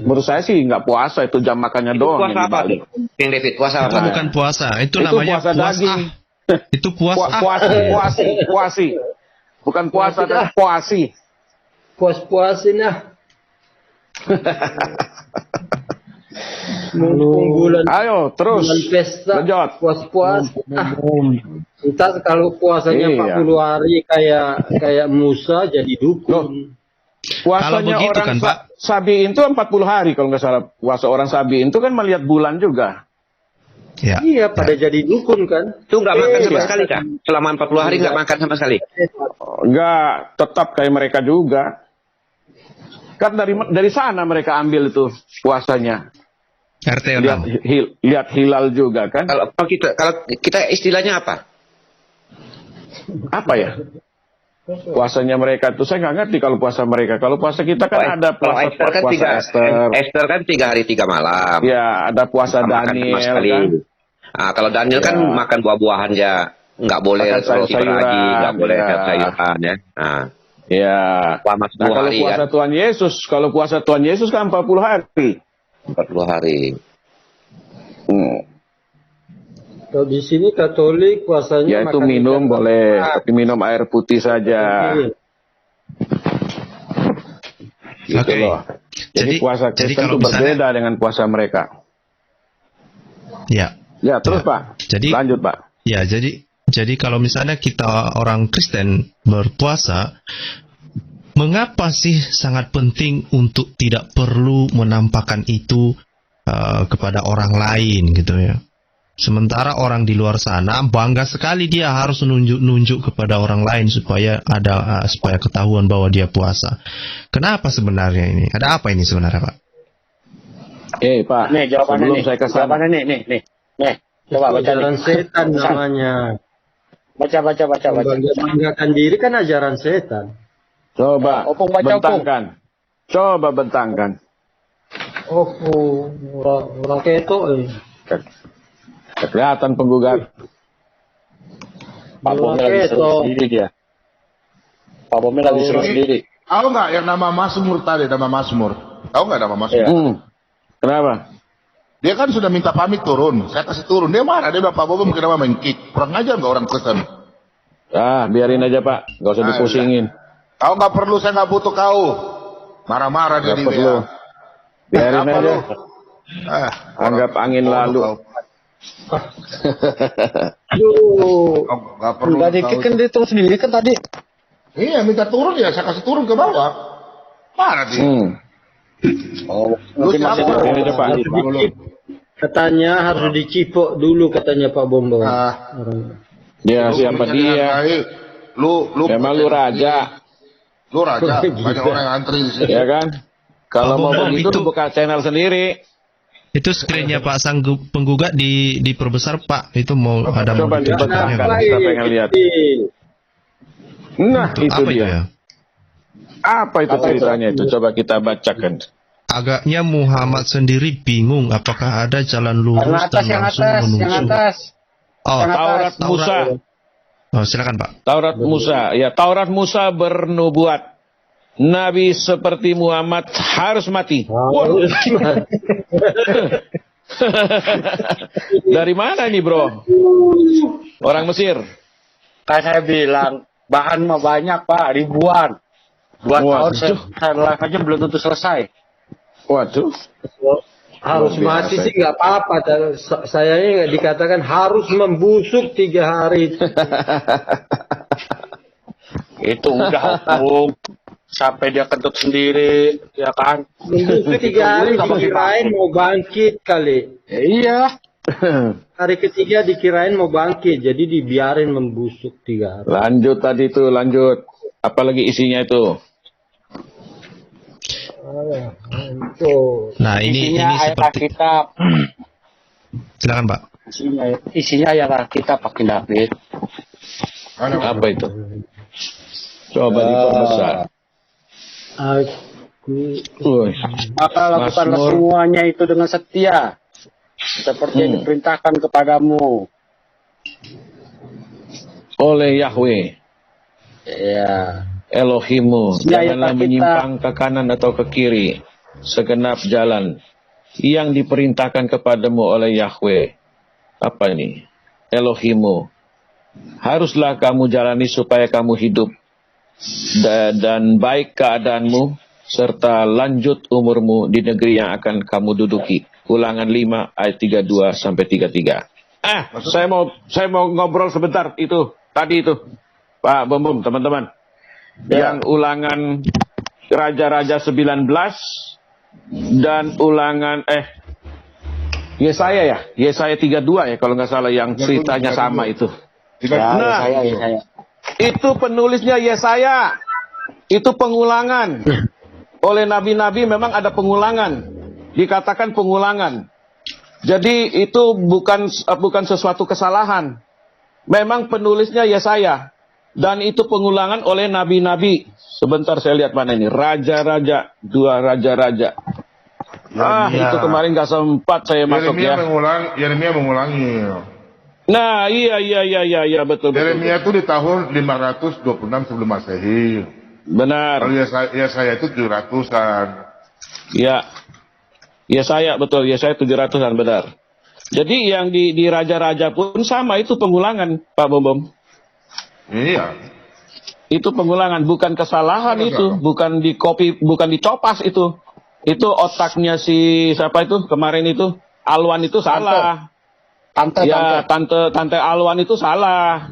menurut saya sih nggak puasa, itu jam makannya doang Puasa yang apa dibalik. tuh? Yang David, puasa Itu apa? bukan puasa, itu Itu namanya puasa daging. Itu puasa. Puasi. Bukan puasa, tapi puasi. Puas-puasin lah. Bulan Ayo terus. bulan pesta, Lanjut. puas-puas. Entar kalau puasanya Iya. 40 hari kayak Musa jadi dukun. Puasanya Kalau begitu orang kan, Pak. Sabi'in itu 40 hari kalau nggak salah. Puasa orang Sabi'in itu kan melihat bulan juga. Ya. Iya, pada jadi dukun kan. Itu nggak makan sama Iya. sekali kan? Selama 40 hari nggak makan sama sekali. Enggak, tetap kayak mereka juga. Kan dari sana mereka ambil itu puasanya. RT 6. Lihat hilal juga kan? Kalau kita istilahnya apa? Apa ya? Puasanya mereka tuh saya nggak ngerti kalau puasa mereka. Kalau puasa kita kan ada Kalau puasa Esther kan puasa Esther. Esther kan 3 hari 3 malam. Ya, ada puasa Nggak makan sama Daniel sekali. kan. Nah, kalau Daniel kan Ya. makan buah-buahan ya, nggak boleh Makan roti sayur-sayuran, beragi, nggak boleh ya. sayuran ya. Nah, Ya. selama Nah, 10 kalau hari puasa kan, Tuhan Yesus, kan 40 hari. 40 hari. Kalau di sini Katolik puasanya Ya itu makan minum ikan boleh, bakar. tapi minum air putih saja. Gitu Oke. loh. Jadi puasa jadi Kristen kalau itu misalnya- berbeda dengan puasa mereka. Ya. Ya, terus Ya. Pak. Jadi Lanjut Pak. Ya, jadi kalau misalnya kita orang Kristen berpuasa, mengapa sih sangat penting untuk tidak perlu menampakkan itu kepada orang lain gitu ya? Sementara orang di luar sana bangga sekali dia harus nunjuk kepada orang lain supaya supaya ketahuan bahwa dia puasa. Kenapa sebenarnya ini? Ada apa ini sebenarnya, Pak? Pak. Nih jawabannya Sebelum nih. saya kesana. Jawabannya nih. Nih, coba baca Ajaran nih. setan namanya. Baca. Banggakan diri kan ajaran setan. Coba Opung baca, Opung. bentangkan. Coba bentangkan. Orang ketok Kelihatan penggugat. Pak Bomel lagi seru sendiri dia. Pak Bomel lagi seru sendiri. Tahu nggak yang nama Mazmur tadi, nama Mazmur? Tahu nggak nama Mazmur? Kenapa? Dia kan sudah minta pamit turun. Saya kasih turun. Dia marah. Dia bilang, Pak Bobo mungkin nama main kick. Kurang ajar nggak orang Kristen? Biarin aja Pak. Nggak usah dipusingin. Kau nggak perlu, saya nggak butuh kau. Marah-marah Nggak jadi perlu. Biarin Apa aja. lu? Anggap angin lalu. Nggak perlu. Nggak dikit kan dia turun sendiri kan tadi. Iya, minta turun ya. Saya kasih turun ke bawah. Marah dia. Lu siapa? Biarin aja Pak. Katanya harus dicipok dulu katanya Pak Bombo. Ya siapa dia? Lu Memang lu raja. Lu raja. Banyak orang yang antri di sini. Ya kan? Kalau mau Bombo, begitu itu- lu buka channel sendiri. Itu screennya Pak sang penggugat diperbesar Pak. Itu mau ada mau Coba ditunjukkan dibentangkan. kan? Kita pengen lihat. Nah itu Apa itu dia. ya? Apa itu ceritanya itu? Coba kita bacakan. Agaknya Muhammad sendiri bingung apakah ada jalan lurus Yang atas, dan yang langsung atas, menuju. yang atas. Oh, Yang atas. Taurat Musa. Oh, silakan Pak. Taurat Musa. Ya, Taurat Musa bernubuat. Nabi seperti Muhammad harus mati. Waduh. Dari mana ini, Bro? Orang Mesir. Kan saya bilang bahan mah banyak Pak, ribuan. 2 tahun saya live aja belum tentu selesai. Waduh. Harus mati sih nggak apa-apa. Saya nggak dikatakan harus membusuk 3 hari. Itu udah hukum. Sampai dia kentut sendiri, ya kan? Membusuk 3 hari dikirain mau bangkit kali. Iya. Hari ketiga dikirain mau bangkit, jadi dibiarin membusuk 3 hari. Lanjut tadi tuh, lanjut. Apalagi isinya itu? Nah, ini ayat seperti Alkitab. silakan Pak. Isinya ayat Alkitab Pak David. Apa itu? Coba diperbesar. Maka lakukanlah Mazmur. semuanya itu dengan setia, seperti yang diperintahkan kepadamu. Oleh Yahweh. Ya. Elohimu, Ya, janganlah kita- menyimpang ke kanan atau ke kiri segenap jalan yang diperintahkan kepadamu oleh Yahweh. Apa ini? Elohimu. Haruslah kamu jalani supaya kamu hidup dan baik keadaanmu serta lanjut umurmu di negeri yang akan kamu duduki. Ulangan 5 ayat 32 sampai 33. Saya mau ngobrol sebentar itu tadi itu. Pak Bom, teman-teman. Yang ulangan Raja-Raja 19 dan ulangan Yesaya ya, Yesaya 32 ya kalau nggak salah yang ceritanya sama itu. Nah, Yesaya. itu penulisnya Yesaya. Itu pengulangan. Oleh nabi-nabi memang ada pengulangan. Dikatakan pengulangan. Jadi itu bukan sesuatu kesalahan. Memang penulisnya Yesaya. Dan itu pengulangan oleh nabi-nabi. Sebentar saya lihat mana ini. Raja-raja, 2 raja-raja. Itu kemarin nggak sempat saya masuk ya. Yeremia mengulangi. Nah, iya betul. Yeremia itu di tahun 526 sebelum Masehi. Benar. Kalau Yesaya itu 700-an. Ya. Yesaya betul, Yesaya 700-an benar. Jadi yang di raja-raja pun sama itu pengulangan, Pak Bom. Iya. Itu pengulangan, bukan kesalahan itu, bukan di copy, bukan dicopas itu. Itu otaknya si siapa itu kemarin itu Alwan itu salah. Tante Alwan itu salah.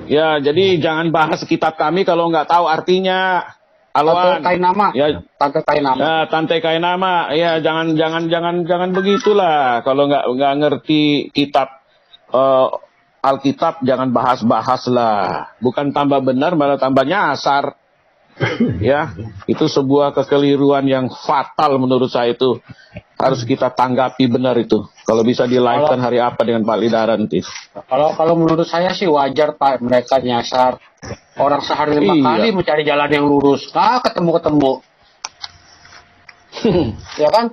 Ya, jadi jangan bahas kitab kami kalau nggak tahu artinya. Alwan. Tante Kainama. Ya, Tante Kainama. Ya, Tante Kainama. Ya, jangan begitulah kalau nggak ngerti kitab Alkitab jangan bahas-bahas lah. Bukan tambah benar, malah tambah nyasar. Ya, itu sebuah kekeliruan yang fatal menurut saya itu. Harus kita tanggapi benar itu. Kalau bisa di live kan hari apa dengan Pak Lidara nanti. Kalau menurut saya sih wajar Pak mereka nyasar. Orang sehari 5 kali mencari jalan yang lurus, ketemu. Ya kan?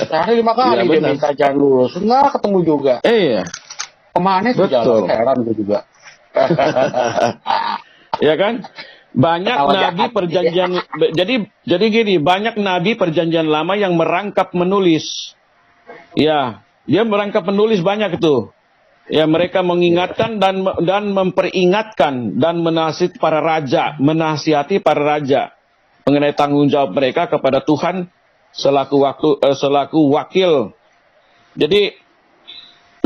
Sehari 5 kali dia minta jalan lurus, nggak ketemu juga. Iya. Kemana itu jalan? Heran gue juga. Ya kan? Banyak nabi perjanjian, jadi gini, banyak nabi perjanjian lama yang merangkap menulis. Ya, dia merangkap menulis banyak itu. Ya, mereka mengingatkan dan memperingatkan dan menasihati para raja mengenai tanggung jawab mereka kepada Tuhan selaku wakil. Jadi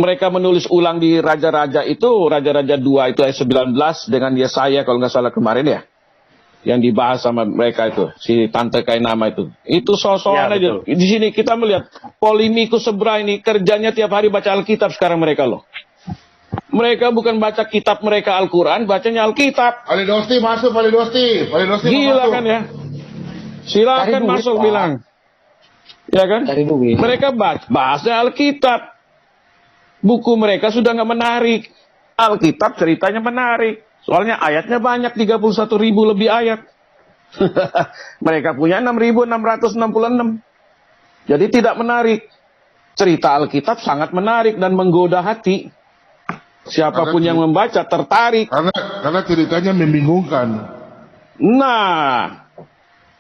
mereka menulis ulang di Raja-Raja itu, Raja-Raja 2 itu ayat 19 dengan Yesaya kalau nggak salah kemarin ya. Yang dibahas sama mereka itu, si Tante Kainama itu. Itu soal-soal aja. Di sini kita melihat polemikus sebelah ini kerjanya tiap hari baca Alkitab sekarang mereka loh. Mereka bukan baca kitab mereka Al-Quran, bacanya Alkitab. Ali Dosti masuk, Ali Dosti. Gila kan ya. Silakan masuk bilang. Ya kan? Mereka bahasnya Alkitab. Buku mereka sudah nggak menarik. Alkitab ceritanya menarik. Soalnya ayatnya banyak, 31.000 lebih ayat. Mereka punya 6.666. Jadi tidak menarik. Cerita Alkitab sangat menarik dan menggoda hati. Siapapun yang membaca tertarik. Karena ceritanya membingungkan. Nah,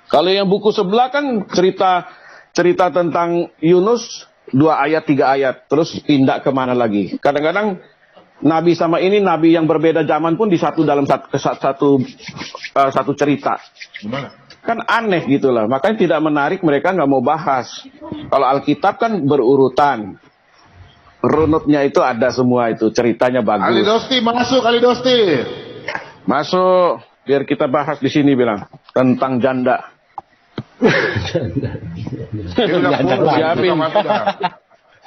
kalau yang buku sebelah kan cerita tentang Yunus 2 ayat 3 ayat, terus pindah kemana lagi. Kadang-kadang nabi sama ini nabi yang berbeda zaman pun dalam satu cerita. Gimana? Kan aneh gitulah. Makanya tidak menarik, mereka nggak mau bahas. Kalau Alkitab kan berurutan. Runutnya itu ada semua itu, ceritanya bagus. Ali Dosti masuk, Ali Dosti. Masuk, biar kita bahas di sini bilang tentang janda.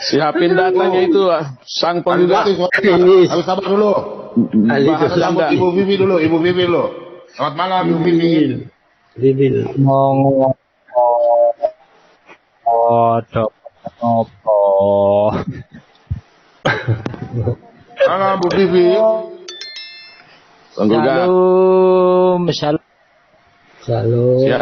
Siapin datanya itu, sang penggugat. Harus sabar dulu. Bahas sambut Ibu Vivi dulu, Selamat malam, Ibu Vivi. Halo, Bu Vivi. Shalom.